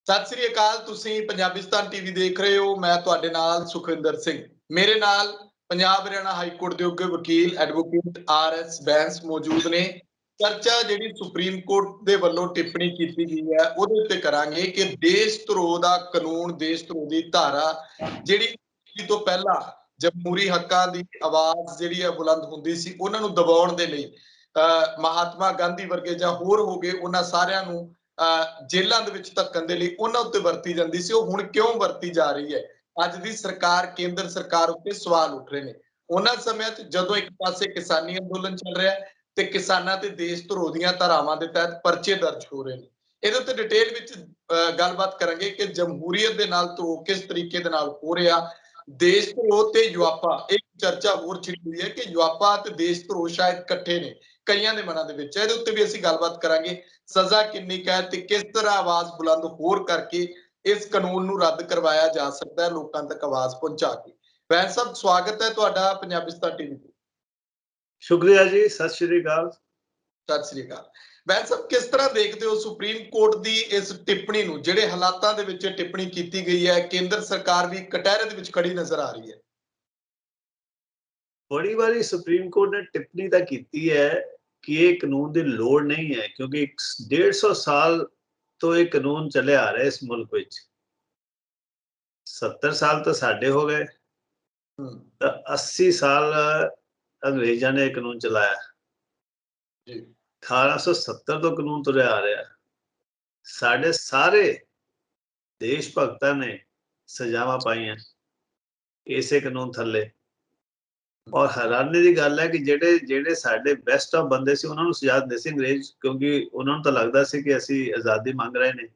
ਸਤਿ ਸ੍ਰੀ ਅਕਾਲ। ਤੁਸੀਂ ਪੰਜਾਬਿਸਤਾਨ ਟੀਵੀ ਦੇਖ ਰਹੇ ਹੋ। ਮੈਂ ਤੁਹਾਡੇ ਨਾਲ ਸੁਖਵਿੰਦਰ ਸਿੰਘ। ਮੇਰੇ ਨਾਲ ਪੰਜਾਬ ਹਰਿਆਣਾ ਹਾਈ ਕੋਰਟ ਦੇ ਉੱਘੇ ਵਕੀਲ ਐਡਵੋਕੇਟ RS ਬੈਂਸ ਮੌਜੂਦ ਨੇ। ਚਰਚਾ ਜਿਹੜੀ ਸੁਪਰੀਮ ਕੋਰਟ ਦੇ ਵੱਲੋਂ ਟਿੱਪਣੀ ਕੀਤੀ ਗਈ ਹੈ ਉਹਦੇ ਉੱਤੇ ਕਰਾਂਗੇ ਕਿ ਦੇਸ਼ ਧਰੋਹ ਦਾ ਕਾਨੂੰਨ, ਦੇਸ਼ ਧਰੋਹ ਦੀ ਧਾਰਾ ਜਿਹੜੀ ਤੋਂ ਪਹਿਲਾਂ ਜਮਹੂਰੀ ਹੱਕਾਂ ਦੀ ਆਵਾਜ਼ ਜਿਹੜੀ ਹੈ ਬੁਲੰਦ ਹੁੰਦੀ ਸੀ, ਉਹਨਾਂ ਨੂੰ ਦਬਾਉਣ ਦੇ ਲਈ ਮਹਾਤਮਾ ਗਾਂਧੀ ਵਰਗੇ ਜਾਂ ਹੋਰ ਹੋ ਗਏ, ਉਹਨਾਂ ਸਾਰਿਆਂ ਨੂੰ ਜੇਲ੍ਹਾਂ ਦੇ ਵਿੱਚ ਧੱਕਣ ਦੇ ਲਈ ਉਹਨਾਂ ਉੱਤੇ ਵਰਤੀ ਜਾਂਦੀ ਸੀ। ਉਹ ਹੁਣ ਕਿਉਂ ਵਰਤੀ ਜਾ ਰਹੀ ਹੈ? ਅੱਜ ਦੀ ਸਰਕਾਰ, ਕੇਂਦਰ ਸਰਕਾਰ ਉੱਤੇ ਸਵਾਲ ਉੱਠ ਰਹੇ ਨੇ। ਉਹਨਾਂ ਸਮਿਆਂ 'ਚ ਜਦੋਂ ਇੱਕ ਪਾਸੇ ਕਿਸਾਨੀ ਅੰਦੋਲਨ ਚੱਲ ਰਿਹਾ ਤੇ ਕਿਸਾਨਾਂ ਤੇ ਦੇਸ਼ ਧਰੋਹ ਦੀਆਂ ਧਾਰਾਵਾਂ ਦੇ ਤਹਿਤ ਪਰਚੇ ਦਰਜ ਹੋ ਰਹੇ ਨੇ। ਇਹਦੇ ਉੱਤੇ ਡਿਟੇਲ ਵਿੱਚ ਗੱਲਬਾਤ ਕਰਾਂਗੇ ਕਿ ਜਮਹੂਰੀਅਤ ਦੇ ਨਾਲ ਧਰੋਹ ਕਿਸ ਤਰੀਕੇ ਦੇ ਨਾਲ ਹੋ ਰਿਹਾ। ਦੇਸ਼ ਧਰੋਹ ਤੇ ਯੁਆਪਾ, ਇੱਕ ਚਰਚਾ ਹੋਰ ਛਿੜੀ ਹੋਈ ਹੈ ਕਿ ਯੁਆਪਾ ਤੇ ਦੇਸ਼ ਧਰੋਹ ਸ਼ਾਇਦ ਇਕੱਠੇ ਨੇ ਕਈਆਂ ਦੇ ਮਨਾਂ ਦੇ ਵਿੱਚ। ਇਹਦੇ ਉੱਤੇ ਵੀ ਅਸੀਂ ਗੱਲਬਾਤ ਕਰਾਂਗੇ। ਸਜ਼ਾ ਕਿੰਨੀ ਕੁ ਹੈ ਤੇ ਕਿਸ ਤਰ੍ਹਾਂ ਆਵਾਜ਼ ਬੁਲੰਦ ਹੋਰ ਕਰਕੇ ਇਸ ਕਾਨੂੰਨ ਨੂੰ ਰੱਦ ਕਰਵਾਇਆ ਜਾ ਸਕਦਾ ਹੈ, ਲੋਕਾਂ ਤੱਕ ਆਵਾਜ਼ ਪਹੁੰਚਾ ਕੇ। ਵੈਦ ਸਾਹਿਬ, ਸਵਾਗਤ ਹੈ ਤੁਹਾਡਾ ਪੰਜਾਬਿਸਤਾਨ ਟੀਵੀ ਤੇ। ਸ਼ੁਕਰੀਆ ਜੀ, ਸਤਿ ਸ਼੍ਰੀ ਅਕਾਲ। ਸਤਿ ਸ਼੍ਰੀ ਅਕਾਲ। ਵੈਦ ਸਾਹਿਬ, ਕਿਸ ਤਰ੍ਹਾਂ ਦੇਖਦੇ ਹੋ ਸੁਪਰੀਮ ਕੋਰਟ ਦੀ ਇਸ ਟਿੱਪਣੀ ਨੂੰ? ਜਿਹੜੇ ਹਾਲਾਤਾਂ ਦੇ ਵਿੱਚ ਟਿੱਪਣੀ ਕੀਤੀ ਗਈ ਹੈ, ਕੇਂਦਰ ਸਰਕਾਰ ਵੀ ਕਟਹਿਰੇ ਦੇ ਵਿੱਚ ਖੜੀ ਨਜ਼ਰ ਆ ਰਹੀ ਹੈ। ਬੜੀ ਵਾਰੀ ਸੁਪਰੀਮ ਕੋਰਟ ਨੇ ਟਿੱਪਣੀ ਤਾਂ ਕੀਤੀ ਹੈ ਕਿ ਇਹ ਕਾਨੂੰਨ ਦੀ ਲੋੜ ਨਹੀਂ ਹੈ, ਕਿਉਂਕਿ 150 ਸਾਲ ਤੋਂ ਇਹ ਕਾਨੂੰਨ ਚੱਲਿਆ ਆ ਰਿਹਾ ਇਸ ਮੁਲਕ ਵਿੱਚ। 70 ਸਾਲ ਤਾਂ ਸਾਡੇ ਹੋ ਗਏ, ਤਾਂ 80 ਸਾਲ ਅੰਗਰੇਜ਼ਾਂ ਨੇ ਇਹ ਕਾਨੂੰਨ ਚਲਾਇਆ। 1870 ਤੋਂ ਕਾਨੂੰਨ ਤੁਰਿਆ ਆ ਰਿਹਾ। ਸਾਡੇ ਸਾਰੇ ਦੇਸ਼ ਭਗਤਾਂ ਨੇ ਸਜ਼ਾਵਾਂ ਪਾਈਆਂ ਇਸੇ ਕਾਨੂੰਨ ਥੱਲੇ। ਔਰ ਹੈਰਾਨੀ ਦੀ ਗੱਲ ਹੈ ਕਿ ਜਿਹੜੇ ਸਾਡੇ ਬੈਸਟ ਆਫ ਬੰਦੇ ਸੀ ਉਹਨਾਂ ਨੂੰ ਸਜ਼ਾ ਦਿੰਦੇ ਸੀ ਅੰਗਰੇਜ਼, ਕਿਉਂਕਿ ਉਹਨਾਂ ਨੂੰ ਤਾਂ ਲੱਗਦਾ ਸੀ ਕਿ ਅਸੀਂ ਆਜ਼ਾਦੀ ਮੰਗ ਰਹੇ ਨੇ।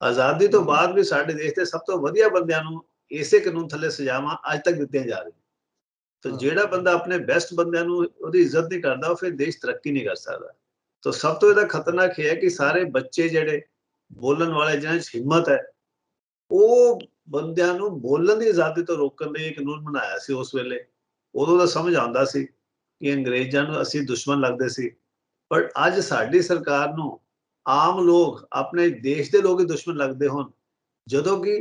ਆਜ਼ਾਦੀ ਤੋਂ ਬਾਅਦ ਵੀ ਸਾਡੇ ਦੇਸ਼ ਦੇ ਸਭ ਤੋਂ ਵਧੀਆ ਬੰਦਿਆਂ ਨੂੰ ਇਸੇ ਕਾਨੂੰਨ ਥੱਲੇ ਸਜ਼ਾਵਾਂ ਅੱਜ ਤੱਕ ਦਿੱਤੀਆਂ ਜਾ ਰਹੀਆਂ। ਤਾਂ ਜਿਹੜਾ ਬੰਦਾ ਆਪਣੇ ਬੈਸਟ ਬੰਦਿਆਂ ਨੂੰ ਉਹਦੀ ਇੱਜ਼ਤ ਨਹੀਂ ਕਰਦਾ, ਉਹ ਫਿਰ ਦੇਸ਼ ਤਰੱਕੀ ਨਹੀਂ ਕਰ ਸਕਦਾ। ਤਾਂ ਸਭ ਤੋਂ ਇਹਦਾ ਖਤਰਨਾਕ ਇਹ ਹੈ ਕਿ ਸਾਰੇ ਬੱਚੇ ਜਿਹੜੇ ਬੋਲਣ ਵਾਲੇ, ਜਿਹਨਾਂ 'ਚ ਹਿੰਮਤ ਹੈ, ਉਹ ਬੰਦਿਆਂ ਨੂੰ ਬੋਲਣ ਦੀ ਆਜ਼ਾਦੀ ਤੋਂ ਰੋਕਣ ਲਈ ਇਹ ਕਾਨੂੰਨ ਬਣਾਇਆ ਸੀ ਉਸ ਵੇਲੇ। ਉਦੋਂ ਤਾਂ ਸਮਝ ਆਉਂਦਾ ਸੀ ਕਿ ਅੰਗਰੇਜ਼ਾਂ ਨੂੰ ਅਸੀਂ ਦੁਸ਼ਮਣ ਲੱਗਦੇ ਸੀ, ਪਰ ਅੱਜ ਸਾਡੀ ਸਰਕਾਰ ਨੂੰ ਆਮ ਲੋਕ, ਆਪਣੇ ਦੇਸ਼ ਦੇ ਲੋਕ ਹੀ ਦੁਸ਼ਮਣ ਲੱਗਦੇ ਹੋਣ, ਜਦੋਂ ਕਿ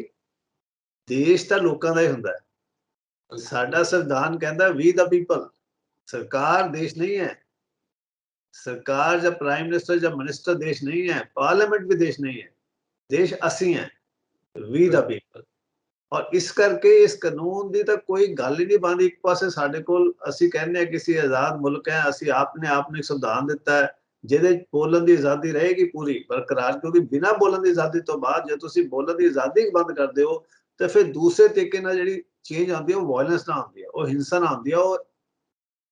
ਦੇਸ਼ ਤਾਂ ਲੋਕਾਂ ਦਾ ਹੀ ਹੁੰਦਾ ਹੈ। ਸਾਡਾ ਸੰਵਿਧਾਨ ਕਹਿੰਦਾ ਵੀ ਦਾ ਪੀਪਲ। ਸਰਕਾਰ ਦੇਸ਼ ਨਹੀਂ ਹੈ, ਸਰਕਾਰ ਜਾਂ ਪ੍ਰਾਈਮ ਮਿਨਿਸਟਰ ਜਾਂ ਮਿਨਿਸਟਰ ਦੇਸ਼ ਨਹੀਂ ਹੈ, ਪਾਰਲੀਮੈਂਟ ਵੀ ਦੇਸ਼ ਨਹੀਂ ਹੈ। ਦੇਸ਼ ਅਸੀਂ ਹੈ, ਵੀ ਦਾ ਪੀਪਲ। ਔਰ ਇਸ ਕਰਕੇ ਇਸ ਕਾਨੂੰਨ ਦੀ ਤਾਂ ਕੋਈ ਗੱਲ ਹੀ ਨਹੀਂ ਬਣਦੀ। ਇੱਕ ਪਾਸੇ ਸਾਡੇ ਕੋਲ ਅਸੀਂ ਕਹਿੰਦੇ ਹਾਂ ਕਿ ਅਸੀਂ ਆਜ਼ਾਦ ਮੁਲਕ ਹੈ, ਅਸੀਂ ਆਪਣੇ ਆਪ ਨੂੰ ਇੱਕ ਸੰਵਿਧਾਨ ਦਿੱਤਾ ਹੈ ਜਿਹਦੇ ਬੋਲਣ ਦੀ ਆਜ਼ਾਦੀ ਰਹੇਗੀ ਪੂਰੀ ਬਰਕਰਾਰ, ਕਿਉਂਕਿ ਬਿਨਾਂ ਬੋਲਣ ਦੀ ਆਜ਼ਾਦੀ ਤੋਂ ਬਾਅਦ ਜੇ ਤੁਸੀਂ ਬੋਲਣ ਦੀ ਆਜ਼ਾਦੀ ਬੰਦ ਕਰਦੇ ਹੋ ਤਾਂ ਫਿਰ ਦੂਸਰੇ ਤਰੀਕੇ ਨਾਲ ਜਿਹੜੀ ਚੇਂਜ ਆਉਂਦੀ ਹੈ ਉਹ ਵਾਇਲੈਂਸ ਨਾਲ ਆਉਂਦੀ ਹੈ, ਉਹ ਹਿੰਸਾ ਨਾਲ ਆਉਂਦੀ ਹੈ, ਉਹ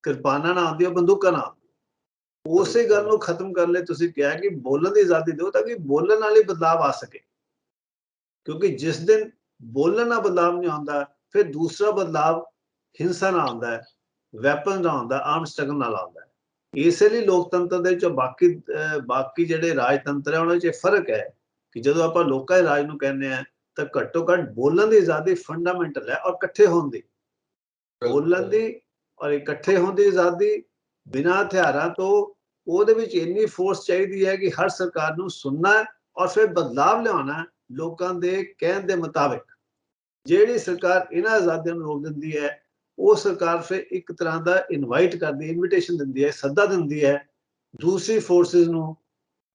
ਕਿਰਪਾਨਾਂ ਨਾਲ ਆਉਂਦੀ ਹੈ, ਬੰਦੂਕਾਂ ਨਾਲ ਆਉਂਦੀ ਹੈ। ਉਸੇ ਗੱਲ ਨੂੰ ਖਤਮ ਕਰਨ ਲਈ ਤੁਸੀਂ ਕਿਹਾ ਕਿ ਬੋਲਣ ਦੀ ਆਜ਼ਾਦੀ ਦਿਓ ਤਾਂ ਕਿ ਬੋਲਣ ਨਾਲ ਹੀ ਬਦਲਾਵ ਆ ਸਕੇ, ਕਿਉਂਕਿ ਜਿਸ ਦਿਨ ਬੋਲਣ ਨਾਲ ਬਦਲਾਵ ਨਹੀਂ ਆਉਂਦਾ ਫਿਰ ਦੂਸਰਾ ਬਦਲਾਵ ਹਿੰਸਾ ਨਾਲ ਆਉਂਦਾ ਹੈ, ਵੈਪਨ ਨਾਲ ਆਉਂਦਾ, ਆਰਮ ਸਟਰਗਲ ਨਾਲ ਆਉਂਦਾ ਹੈ। ਇਸੇ ਲਈ ਲੋਕਤੰਤਰ ਦੇ ਵਿੱਚ ਬਾਕੀ ਜਿਹੜੇ ਰਾਜਤੰਤਰ ਹੈ ਉਹਨਾਂ ਵਿੱਚ ਫਰਕ ਹੈ ਕਿ ਜਦੋਂ ਆਪਾਂ ਲੋਕਾਂ ਦੇ ਰਾਜ ਨੂੰ ਕਹਿੰਦੇ ਆ ਤਾਂ ਘੱਟੋ ਘੱਟ ਬੋਲਣ ਦੀ ਆਜ਼ਾਦੀ ਫੰਡਾਮੈਂਟਲ ਹੈ, ਔਰ ਇਕੱਠੇ ਹੋਣ ਦੀ, ਬੋਲਣ ਦੀ ਔਰ ਇਕੱਠੇ ਹੋਣ ਦੀ ਆਜ਼ਾਦੀ ਬਿਨਾਂ ਹਥਿਆਰਾਂ ਤੋਂ। ਉਹਦੇ ਵਿੱਚ ਇੰਨੀ ਫੋਰਸ ਚਾਹੀਦੀ ਹੈ ਕਿ ਹਰ ਸਰਕਾਰ ਨੂੰ ਸੁਣਨਾ ਔਰ ਫਿਰ ਬਦਲਾਵ ਲਿਆਉਣਾ ਲੋਕਾਂ ਦੇ ਕਹਿਣ ਦੇ ਮੁਤਾਬਿਕ। ਜਿਹੜੀ ਸਰਕਾਰ ਇਹਨਾਂ ਆਜ਼ਾਦੀਆਂ ਨੂੰ ਰੋਕ ਦਿੰਦੀ ਹੈ ਉਹ ਸਰਕਾਰ ਫਿਰ ਇੱਕ ਤਰ੍ਹਾਂ ਦਾ ਇਨਵਾਈਟ ਕਰਦੀ, ਇਨਵੀਟੇਸ਼ਨ ਦਿੰਦੀ ਹੈ, ਸੱਦਾ ਦਿੰਦੀ ਹੈ ਦੂਸਰੀ ਫੋਰਸਿਸ ਨੂੰ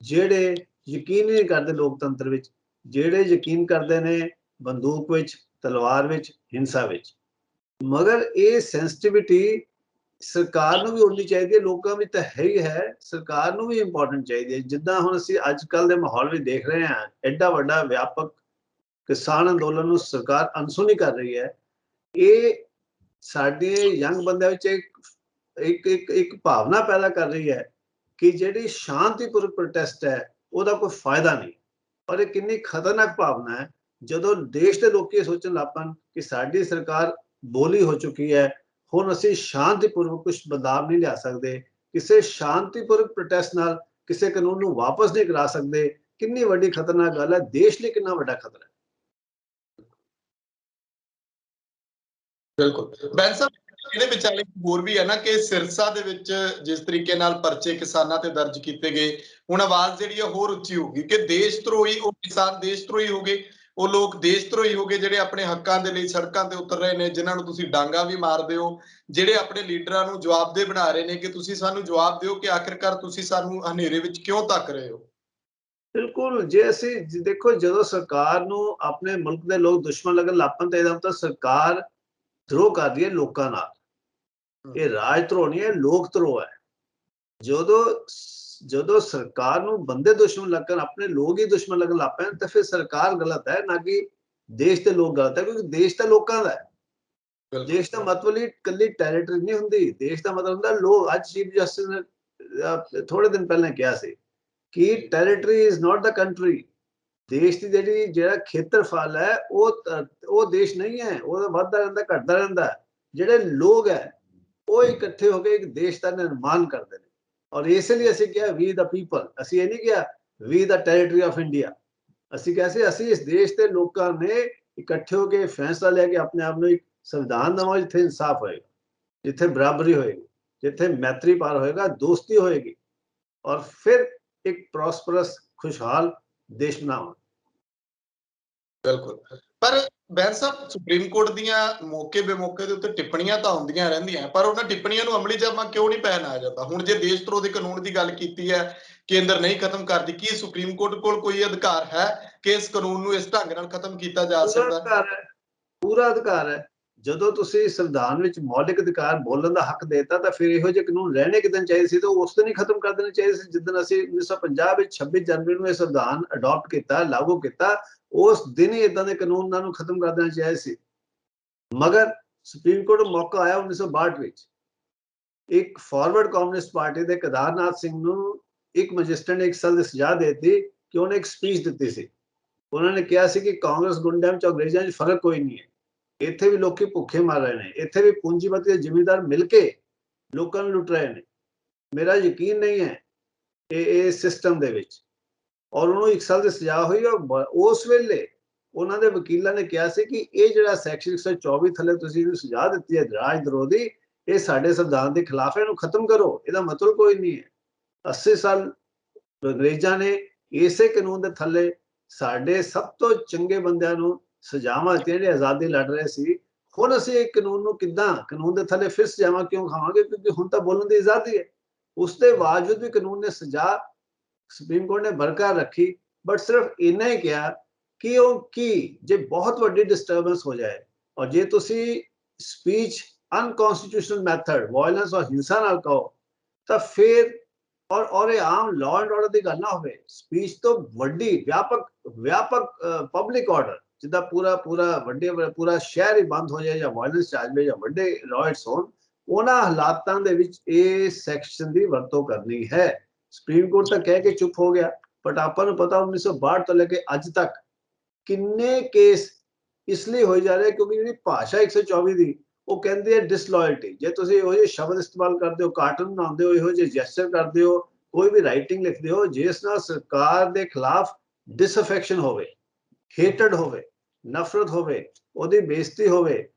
ਜਿਹੜੇ ਯਕੀਨ ਨਹੀਂ ਕਰਦੇ ਲੋਕਤੰਤਰ ਵਿੱਚ, ਜਿਹੜੇ ਯਕੀਨ ਕਰਦੇ ਨੇ ਬੰਦੂਕ ਵਿੱਚ, ਤਲਵਾਰ ਵਿੱਚ, ਹਿੰਸਾ ਵਿੱਚ। ਮਗਰ ਇਹ ਸੈਂਸਿਟੀਵਿਟੀ ਸਰਕਾਰ ਨੂੰ ਵੀ ਉਡਣੀ ਚਾਹੀਦੀ ਹੈ, ਲੋਕਾਂ ਵਿੱਚ ਤਾਂ ਹੈ ਹੀ ਹੈ, ਸਰਕਾਰ ਨੂੰ ਵੀ ਇੰਪੋਰਟੈਂਟ ਚਾਹੀਦੀ ਹੈ। ਜਿੱਦਾਂ ਹੁਣ ਅਸੀਂ ਅੱਜ ਕੱਲ੍ਹ ਦੇ ਮਾਹੌਲ ਵਿੱਚ ਦੇਖ ਰਹੇ ਹਾਂ, ਐਡਾ ਵੱਡਾ ਵਿਆਪਕ ਕਿਸਾਨ ਅੰਦੋਲਨ ਨੂੰ ਸਰਕਾਰ ਅਣਸੁਣੀ ਕਰ ਰਹੀ ਹੈ। ਇਹ ਸਾਡੇ ਯੰਗ ਬੰਦਿਆਂ ਵਿੱਚ ਇੱਕ ਭਾਵਨਾ ਪੈਦਾ ਕਰ ਰਹੀ ਹੈ ਕਿ ਜਿਹੜੀ ਸ਼ਾਂਤੀਪੂਰਵਕ ਪ੍ਰੋਟੈਸਟ ਹੈ ਉਹਦਾ ਕੋਈ ਫਾਇਦਾ ਨਹੀਂ। ਔਰ ਇਹ ਕਿੰਨੀ ਖਤਰਨਾਕ ਭਾਵਨਾ ਹੈ ਜਦੋਂ ਦੇਸ਼ ਦੇ ਲੋਕੀ ਸੋਚਣ ਲੱਗ ਪਣ ਕਿ ਸਾਡੀ ਸਰਕਾਰ ਬੋਲੀ ਹੋ ਚੁੱਕੀ ਹੈ, ਹੁਣ ਅਸੀਂ ਸ਼ਾਂਤੀਪੂਰਵਕ ਕੁਝ ਬਦਲਾਵ ਨਹੀਂ ਲਿਆ ਸਕਦੇ, ਕਿਸੇ ਸ਼ਾਂਤੀਪੂਰਵਕ ਪ੍ਰੋਟੈਸਟ ਨਾਲ ਕਿਸੇ ਕਾਨੂੰਨ ਨੂੰ ਵਾਪਸ ਨਹੀਂ ਕਰਾ ਸਕਦੇ। ਕਿੰਨੀ ਵੱਡੀ ਖਤਰਨਾਕ ਗੱਲ ਹੈ, ਦੇਸ਼ ਲਈ ਕਿੰਨਾ ਵੱਡਾ ਖਤਰਾ ਹੈ। ਬਿਲਕੁਲ। ਬੈਂਸ ਸਾਹਿਬ, ਇਹਦੇ ਵਿਚਾਲੇ ਹੋਰ ਵੀ ਹੈ ਨਾ ਕਿ ਸਿਰਸਾ ਦੇ ਵਿੱਚ ਜਿਸ ਤਰੀਕੇ ਨਾਲ ਪਰਚੇ ਕਿਸਾਨਾਂ ਤੇ ਦਰਜ ਕੀਤੇ ਗਏ, ਹੁਣ ਆਵਾਜ਼ ਜਿਹੜੀ ਆ ਹੋਰ ਉੱਚੀ ਹੋਊਗੀ ਕਿ ਦੇਸ਼ ਧਰੋਹੀ, ਉਹ ਕਿਸਾਨ ਦੇਸ਼ ਧਰੋਹੀ ਹੋ ਗਏ, ਉਹ ਲੋਕ ਦੇਸ਼ ਧਰੋਹੀ ਹੋ ਗਏ ਜਿਹੜੇ ਆਪਣੇ ਹੱਕਾਂ ਦੇ ਲਈ ਸੜਕਾਂ ਤੇ ਉਤਰ ਰਹੇ ਨੇ, ਜਿਨ੍ਹਾਂ ਨੂੰ ਤੁਸੀਂ ਡਾਂਗਾ ਵੀ ਮਾਰਦੇ ਹੋ, ਜਿਹੜੇ ਆਪਣੇ ਲੀਡਰਾਂ ਨੂੰ ਜਵਾਬਦੇਹ ਬਣਾ ਰਹੇ ਨੇ ਕਿ ਤੁਸੀਂ ਸਾਨੂੰ ਜਵਾਬ ਦਿਓ ਕਿ ਆਖਿਰਕਾਰ ਤੁਸੀਂ ਸਾਨੂੰ ਹਨੇਰੇ ਵਿੱਚ ਕਿਉਂ ਧੱਕ ਰਹੇ ਹੋ। ਬਿਲਕੁਲ, ਜੇ ਅਸੀਂ ਦੇਖੋ ਜਦੋਂ ਸਰਕਾਰ ਨੂੰ ਆਪਣੇ ਮੁਲਕ ਦੇ ਲੋਕ ਦੁਸ਼ਮਣ ਲੱਗਣ ਲੱਗ ਪੈਣ ਤਾਂ ਇਹਦਾ ਮਤਲਬ ਸਰਕਾਰ ਧਰੋਹ ਕਰ ਰਹੀ ਹੈ ਲੋਕਾਂ ਨਾਲ। ਇਹ ਰਾਜ ਧਰੋਹ ਨਹੀਂ ਹੈ, ਲੋਕ ਧਰੋਹ ਹੈ। ਜਦੋਂ ਸਰਕਾਰ ਨੂੰ ਬੰਦੇ ਦੁਸ਼ਮਣ ਲੱਗਣ, ਆਪਣੇ ਲੋਕ ਹੀ ਦੁਸ਼ਮਣ ਲੱਗਣ ਲੱਗ ਪੈਣ ਤਾਂ ਫਿਰ ਸਰਕਾਰ ਗਲਤ ਹੈ, ਨਾ ਕਿ ਦੇਸ਼ ਦੇ ਲੋਕ ਗਲਤ ਹੈ, ਕਿਉਂਕਿ ਦੇਸ਼ ਤਾਂ ਲੋਕਾਂ ਦਾ ਹੈ। ਦੇਸ਼ ਦਾ ਮਤਲਬ ਹੀ ਕੱਲੀ ਟੈਰੀਟਰੀ ਨਹੀਂ ਹੁੰਦੀ, ਦੇਸ਼ ਦਾ ਮਤਲਬ ਹੁੰਦਾ ਲੋਕ। ਅੱਜ ਚੀਫ ਜਸਟਿਸ ਨੇ ਥੋੜੇ ਦਿਨ ਪਹਿਲਾਂ ਕਿਹਾ ਸੀ ਕਿ territory is not the country. ਦੇਸ਼ ਦੀ ਜਿਹੜਾ ਖੇਤਰਫਲ ਹੈ ਉਹ ਦੇਸ਼ ਨਹੀਂ ਹੈ, ਉਹ ਵੱਧਦਾ ਰਹਿੰਦਾ, ਘਟਦਾ ਰਹਿੰਦਾ। ਜਿਹੜੇ ਲੋਕ ਹੈ ਉਹ ਇਕੱਠੇ ਹੋ ਕੇ ਇੱਕ ਦੇਸ਼ ਦਾ ਨਿਰਮਾਣ ਕਰਦੇ ਨੇ, ਔਰ ਇਸ ਲਈ ਅਸੀਂ ਕਿਹਾ ਵੀ ਦਾ ਪੀਪਲ। ਅਸੀਂ ਇਹ ਨਹੀਂ ਕਿਹਾ ਵੀ ਦਾ ਟੈਰੀਟਰੀ ਆਫ ਇੰਡੀਆ। ਅਸੀਂ ਕਿਹਾ ਸੀ ਅਸੀਂ ਇਸ ਦੇਸ਼ ਦੇ ਲੋਕਾਂ ਨੇ ਇਕੱਠੇ ਹੋ ਕੇ ਫੈਸਲਾ ਲਿਆ ਕਿ ਆਪਣੇ ਆਪ ਨੂੰ ਇੱਕ ਸੰਵਿਧਾਨ ਦੇਵਾਂਗੇ ਜਿੱਥੇ ਇਨਸਾਫ ਹੋਏਗਾ, ਜਿੱਥੇ ਬਰਾਬਰੀ ਹੋਏਗੀ, ਜਿੱਥੇ ਮੈਤਰੀ ਭਾਵ ਹੋਏਗਾ, ਦੋਸਤੀ ਹੋਏਗੀ, ਔਰ ਫਿਰ ਇੱਕ ਪ੍ਰੋਸਪਰਸ ਖੁਸ਼ਹਾਲ ਦੇਸ਼ ਬਣਾਵਾਂਗੇ। ਬਿਲਕੁਲ, ਪਰ ਬੈਂਸ ਸਾਹਿਬ, ਸੁਪਰੀਮ ਕੋਰਟ ਦੀਆਂ ਮੌਕੇ ਬੇਮੌਕੇ ਦੇ ਉੱਤੇ ਟਿੱਪਣੀਆਂ ਤਾਂ ਹੁੰਦੀਆਂ ਰਹਿੰਦੀਆਂ, ਪਰ ਉਹਨਾਂ ਟਿੱਪਣੀਆਂ ਨੂੰ ਅਮਲੀ ਜਾਮਾ ਕਿਉਂ ਨਹੀਂ ਪਹਿਨਾਇਆ ਜਾਂਦਾ? ਹੁਣ ਜੇ ਦੇਸ਼ ਧਰੋਹ ਦੇ ਕਾਨੂੰਨ ਦੀ ਗੱਲ ਕੀਤੀ ਹੈ, ਕੇਂਦਰ ਨਹੀਂ ਖਤਮ ਕਰਦੀ, ਕੀ ਸੁਪਰੀਮ ਕੋਰਟ ਕੋਲ ਕੋਈ ਅਧਿਕਾਰ ਹੈ ਕਿ ਇਸ ਕਾਨੂੰਨ ਨੂੰ ਇਸ ਢੰਗ ਨਾਲ ਖਤਮ ਕੀਤਾ ਜਾ ਸਕਦਾ? ਪੂਰਾ ਅਧਿਕਾਰ ਹੈ। ਜਦੋਂ ਤੁਸੀਂ ਸੰਵਿਧਾਨ ਵਿੱਚ ਮੌਲਿਕ ਅਧਿਕਾਰ ਬੋਲਣ ਦਾ ਹੱਕ ਦੇਤਾ ਤਾਂ ਫਿਰ ਇਹੋ ਜਿਹੇ ਕਾਨੂੰਨ ਰਹਿਣੇ ਕਿਦਨ ਚਾਹੀਦੇ ਸੀ, ਤਾਂ ਉਸ ਦਿਨ ਹੀ ਖਤਮ ਕਰ ਦੇਣੇ ਚਾਹੀਦੇ ਸੀ। ਜਿੱਦਣ ਅਸੀਂ 1950 ਵਿੱਚ 26 ਜਨਵਰੀ ਨੂੰ ਇਹ ਸੰਵਿਧਾਨ ਅਡਾਪਟ ਕੀਤਾ, ਲਾਗੂ ਕੀਤਾ, ਉਸ ਦਿਨ ਹੀ ਇਦਾਂ ਦੇ ਕਾਨੂੰਨਾਂ ਨੂੰ ਖਤਮ ਕਰ ਦੇਣਾ ਚਾਹੀਦਾ ਸੀ। ਮਗਰ ਸੁਪਰੀਮ ਕੋਰਟ ਨੂੰ ਮੌਕਾ ਆਇਆ 1962 ਵਿੱਚ, ਇੱਕ ਫਾਰਵਰਡ ਕਮਿਊਨਿਸਟ ਪਾਰਟੀ ਦੇ ਕੇਦਾਰਨਾਥ ਸਿੰਘ ਨੂੰ ਇੱਕ ਮੈਜਿਸਟਰੇਟ ਨੇ 1 ਸਾਲ ਦੀ ਸਜ਼ਾ ਦੇ ਦਿੱਤੀ ਕਿ ਉਹਨੇ ਇੱਕ ਸਪੀਚ ਦਿੱਤੀ ਸੀ। ਉਹਨਾਂ ਨੇ ਕਿਹਾ ਸੀ ਕਿ ਕਾਂਗਰਸ ਗੁੰਡਿਆਂ ਵਿੱਚ ਅੰਗਰੇਜ਼ਾਂ 'ਚ ਫਰਕ ਕੋਈ ਨਹੀਂ ਹੈ, ਇੱਥੇ ਵੀ ਲੋਕੀ ਭੁੱਖੇ ਮਰ ਰਹੇ ਨੇ, ਇੱਥੇ ਵੀ ਪੂੰਜੀਪਤੀ ਦੇ ਜ਼ਿਮੀਂਦਾਰ ਮਿਲ ਕੇ ਲੋਕਾਂ ਨੂੰ ਲੁੱਟ ਰਹੇ ਨੇ। ਮੇਰਾ ਯਕੀਨ ਨਹੀਂ ਹੈ ਇਹ ਸਿਸਟਮ ਦੇ ਵਿੱਚ। ਔਰ ਉਹਨੂੰ 1 ਸਾਲ ਦੀ ਸਜ਼ਾ ਹੋਈ, ਔਰ ਉਸ ਵੇਲੇ ਉਹਨਾਂ ਦੇ ਵਕੀਲਾਂ ਨੇ ਕਿਹਾ ਸੀ ਕਿ ਇਹ ਜਿਹੜਾ ਸੈਕਸ਼ਨ 124 ਥੱਲੇ ਤੁਸੀਂ ਇਹਨੂੰ ਸਜ਼ਾ ਦਿੱਤੀ ਹੈ ਰਾਜ ਧਰੋਹ ਦੀ, ਇਹ ਸਾਡੇ ਸੰਵਿਧਾਨ ਦੇ ਖਿਲਾਫ ਹੈ, ਇਹਨੂੰ ਖਤਮ ਕਰੋ, ਇਹਦਾ ਮਤਲਬ ਕੋਈ ਨਹੀਂ ਹੈ। 80 ਸਾਲ ਅੰਗਰੇਜ਼ਾਂ ਨੇ ਇਸੇ ਕਾਨੂੰਨ ਦੇ ਥੱਲੇ ਸਾਡੇ ਸਭ ਤੋਂ ਚੰਗੇ ਬੰਦਿਆਂ ਨੂੰ ਸਜ਼ਾਵਾਂ ਦਿੱਤੀਆਂ ਜਿਹੜੇ ਆਜ਼ਾਦੀ ਲੜ ਰਹੇ ਸੀ। ਹੁਣ ਅਸੀਂ ਇੱਕ ਕਾਨੂੰਨ ਨੂੰ ਕਿੱਦਾਂ, ਕਾਨੂੰਨ ਦੇ ਥੱਲੇ ਫਿਰ ਸਜ਼ਾਵਾਂ ਕਿਉਂ ਖਾਵਾਂਗੇ? ਕਿਉਂਕਿ ਹੁਣ ਤਾਂ ਬੋਲਣ ਦੀ ਆਜ਼ਾਦੀ ਹੈ। ਉਸ ਦੇ ਬਾਵਜੂਦ ਵੀ ਕਾਨੂੰਨ ਨੇ ਸਜ਼ਾ ਸੁਪਰੀਮ ਕੋਰਟ ਨੇ ਬਰਕਰਾਰ ਰੱਖੀ, ਬਟ ਸਿਰਫ ਇੰਨਾ ਹੀ ਕਿਹਾ ਕਿ ਉਹ ਕੀ ਜੇ ਬਹੁਤ ਵੱਡੀ ਡਿਸਟਰਬੈਂਸ ਹੋ ਜਾਏ, ਔਰ ਜੇ ਤੁਸੀਂ ਸਪੀਚ ਅਨਕਨਸਟੀਟਿਊਸ਼ਨਲ ਮੈਥਡ, ਵਾਇਲੈਂਸ ਔਰ ਹਿੰਸਾ ਨਾਲ ਕਹੋ, ਤਾਂ ਫਿਰ ਔਰ ਇਹ ਆਮ ਲਾਅ ਐਂਡ ਆਰਡਰ ਦੀ ਗੱਲ ਨਾ ਹੋਵੇ, ਸਪੀਚ ਤੋਂ ਵੱਡੀ ਵਿਆਪਕ ਪਬਲਿਕ ਆਰਡਰ, ਜਿੱਦਾਂ ਪੂਰਾ ਸ਼ਹਿਰ ਹੀ ਬੰਦ ਹੋ ਜਾਏ ਜਾਂ ਵਾਇਲੈਂਸ ਚੱਲ ਜਾਏ ਜਾਂ ਵੱਡੇ ਰਾਇਟਸ ਹੋਣ, ਉਹਨਾਂ ਹਾਲਾਤਾਂ ਦੇ ਵਿੱਚ ਇਹ ਸੈਕਸ਼ਨ ਦੀ ਵਰਤੋਂ ਕਰਨੀ ਹੈ। ਸੁਪਰੀਮ ਕੋਰਟ ਤਾਂ ਕਹਿ ਕੇ ਚੁੱਪ ਹੋ ਗਿਆ, ਬਟ ਆਪਾਂ ਨੂੰ ਪਤਾ 1962 ਤੋਂ ਲੈ ਕੇ ਅੱਜ ਤੱਕ ਕਿੰਨੇ ਕੇਸ ਇਸ ਲਈ ਹੋਈ ਜਾ ਰਹੇ ਕਿਉਂਕਿ ਜਿਹੜੀ ਭਾਸ਼ਾ 124 ਦੀ ਉਹ ਕਹਿੰਦੇ ਆ ਡਿਸਲੋਇਲਟੀ। ਜੇ ਤੁਸੀਂ ਇਹੋ ਜਿਹੇ ਸ਼ਬਦ ਇਸਤੇਮਾਲ ਕਰਦੇ ਹੋ, ਕਾਰਟੂਨ ਬਣਾਉਂਦੇ ਹੋ, ਇਹੋ ਜਿਹੇ ਜੈਸਚਰ ਕਰਦੇ ਹੋ, ਕੋਈ ਵੀ ਰਾਈਟਿੰਗ ਲਿਖਦੇ ਹੋ ਜਿਸ ਨਾਲ ਸਰਕਾਰ ਦੇ ਖਿਲਾਫ ਡਿਸਅਫੈਕਸ਼ਨ ਹੋਵੇ, ਹੇਟਡ ਹੋਵੇ, ਨਫ਼ਰਤ ਹੋਵੇ, ਉਹਦੀ ਬੇਇੱਜ਼ਤੀ ਹੋਵੇ,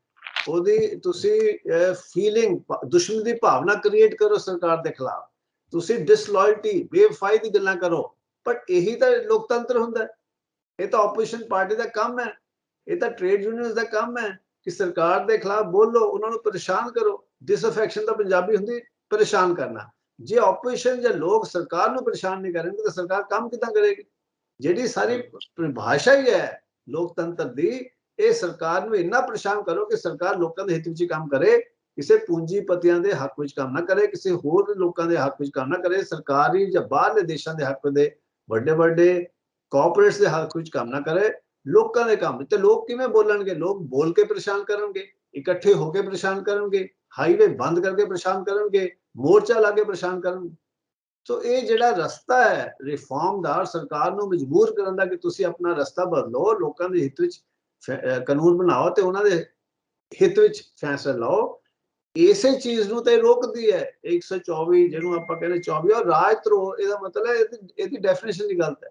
ਉਹਦੀ ਤੁਸੀਂ ਫੀਲਿੰਗ, ਦੁਸ਼ਮਣੀ ਦੀ ਭਾਵਨਾ ਕ੍ਰੀਏਟ ਕਰੋ ਸਰਕਾਰ ਦੇ ਖਿਲਾਫ, ਤੁਸੀਂ ਡਿਸਲੋਇਲਟੀ, ਬੇਵਫਾਈ ਦੀ ਗੱਲਾਂ ਕਰੋ। ਬਟ ਇਹੀ ਤਾਂ ਲੋਕਤੰਤਰ ਹੁੰਦਾ, ਇਹ ਤਾਂ ਆਪੋਜੀਸ਼ਨ ਪਾਰਟੀ ਦਾ ਕੰਮ ਹੈ, ਇਹ ਤਾਂ ਟ੍ਰੇਡ ਯੂਨੀਅਨਸ ਦਾ ਕੰਮ ਹੈ ਕਿ ਸਰਕਾਰ ਦੇ ਖਿਲਾਫ ਬੋਲੋ, ਉਹਨਾਂ ਨੂੰ ਪਰੇਸ਼ਾਨ ਕਰੋ। ਡਿਸਅਫੈਕਸ਼ਨ ਦਾ ਪੰਜਾਬੀ ਹੁੰਦੀ ਪਰੇਸ਼ਾਨ ਕਰਨਾ। ਜੇ ਆਪੋਜੀਸ਼ਨ ਜਾਂ ਲੋਕ ਸਰਕਾਰ ਨੂੰ ਪਰੇਸ਼ਾਨ ਨਹੀਂ ਕਰਨਗੇ ਤਾਂ ਸਰਕਾਰ ਕੰਮ ਕਿੱਦਾਂ ਕਰੇਗੀ? ਜਿਹੜੀ ਸਾਰੀ ਪਰਿਭਾਸ਼ਾ ਹੀ ਹੈ ਲੋਕਤੰਤਰ ਦੀ, ਇਹ ਸਰਕਾਰ ਨੂੰ ਇੰਨਾ ਪਰੇਸ਼ਾਨ ਕਰੋ ਕਿ ਸਰਕਾਰ ਲੋਕਾਂ ਦੇ ਹਿੱਤ ਵਿੱਚ ਕੰਮ ਕਰੇ, ਕਿਸੇ ਪੂੰਜੀਪਤੀਆਂ ਦੇ ਹੱਕ ਵਿੱਚ ਕੰਮ ਨਾ ਕਰੇ, ਕਿਸੇ ਹੋਰ ਲੋਕਾਂ ਦੇ ਹੱਕ ਵਿੱਚ ਕੰਮ ਨਾ ਕਰੇ, ਸਰਕਾਰੀ ਜਾਂ ਬਾਹਰਲੇ ਦੇਸ਼ਾਂ ਦੇ ਹੱਕ ਦੇ, ਵੱਡੇ ਕਾਰਪੋਰੇਟਸ ਦੇ ਹੱਕ ਵਿੱਚ ਕੰਮ ਨਾ ਕਰੇ, ਲੋਕਾਂ ਦੇ ਕੰਮ। ਤੇ ਲੋਕ ਕਿਵੇਂ ਬੋਲਣਗੇ? ਲੋਕ ਬੋਲ ਕੇ ਪਰੇਸ਼ਾਨ ਕਰਨਗੇ, ਇਕੱਠੇ ਹੋ ਕੇ ਪਰੇਸ਼ਾਨ ਕਰਨਗੇ, ਹਾਈਵੇ ਬੰਦ ਕਰਕੇ ਪਰੇਸ਼ਾਨ ਕਰਨਗੇ, ਮੋਰਚਾ ਲਾ ਕੇ ਪਰੇਸ਼ਾਨ ਕਰਨਗੇ। ਸੋ ਇਹ ਜਿਹੜਾ ਰਸਤਾ ਹੈ ਰਿਫਾਰਮ ਦਾ, ਸਰਕਾਰ ਨੂੰ ਮਜਬੂਰ ਕਰਨ ਦਾ ਕਿ ਤੁਸੀਂ ਆਪਣਾ ਰਸਤਾ ਬਦਲੋ, ਲੋਕਾਂ ਦੇ ਹਿੱਤ ਵਿੱਚ ਕਾਨੂੰਨ ਬਣਾਓ ਤੇ ਉਹਨਾਂ ਦੇ ਹਿੱਤ ਵਿੱਚ ਫੈਸਲਾ ਲਓ, ਇਸੇ ਚੀਜ਼ ਨੂੰ ਤੇ ਰੋਕਦੀ ਹੈ 124, ਜਿਹਨੂੰ ਆਪਾਂ ਕਹਿੰਦੇ 24। ਔਰ ਰਾਜ ਧਰੋਹ, ਇਹਦਾ ਮਤਲਬ ਹੈ ਇਹਦੀ ਡੈਫੀਨੇਸ਼ਨ ਦੀ ਗਲਤ ਹੈ।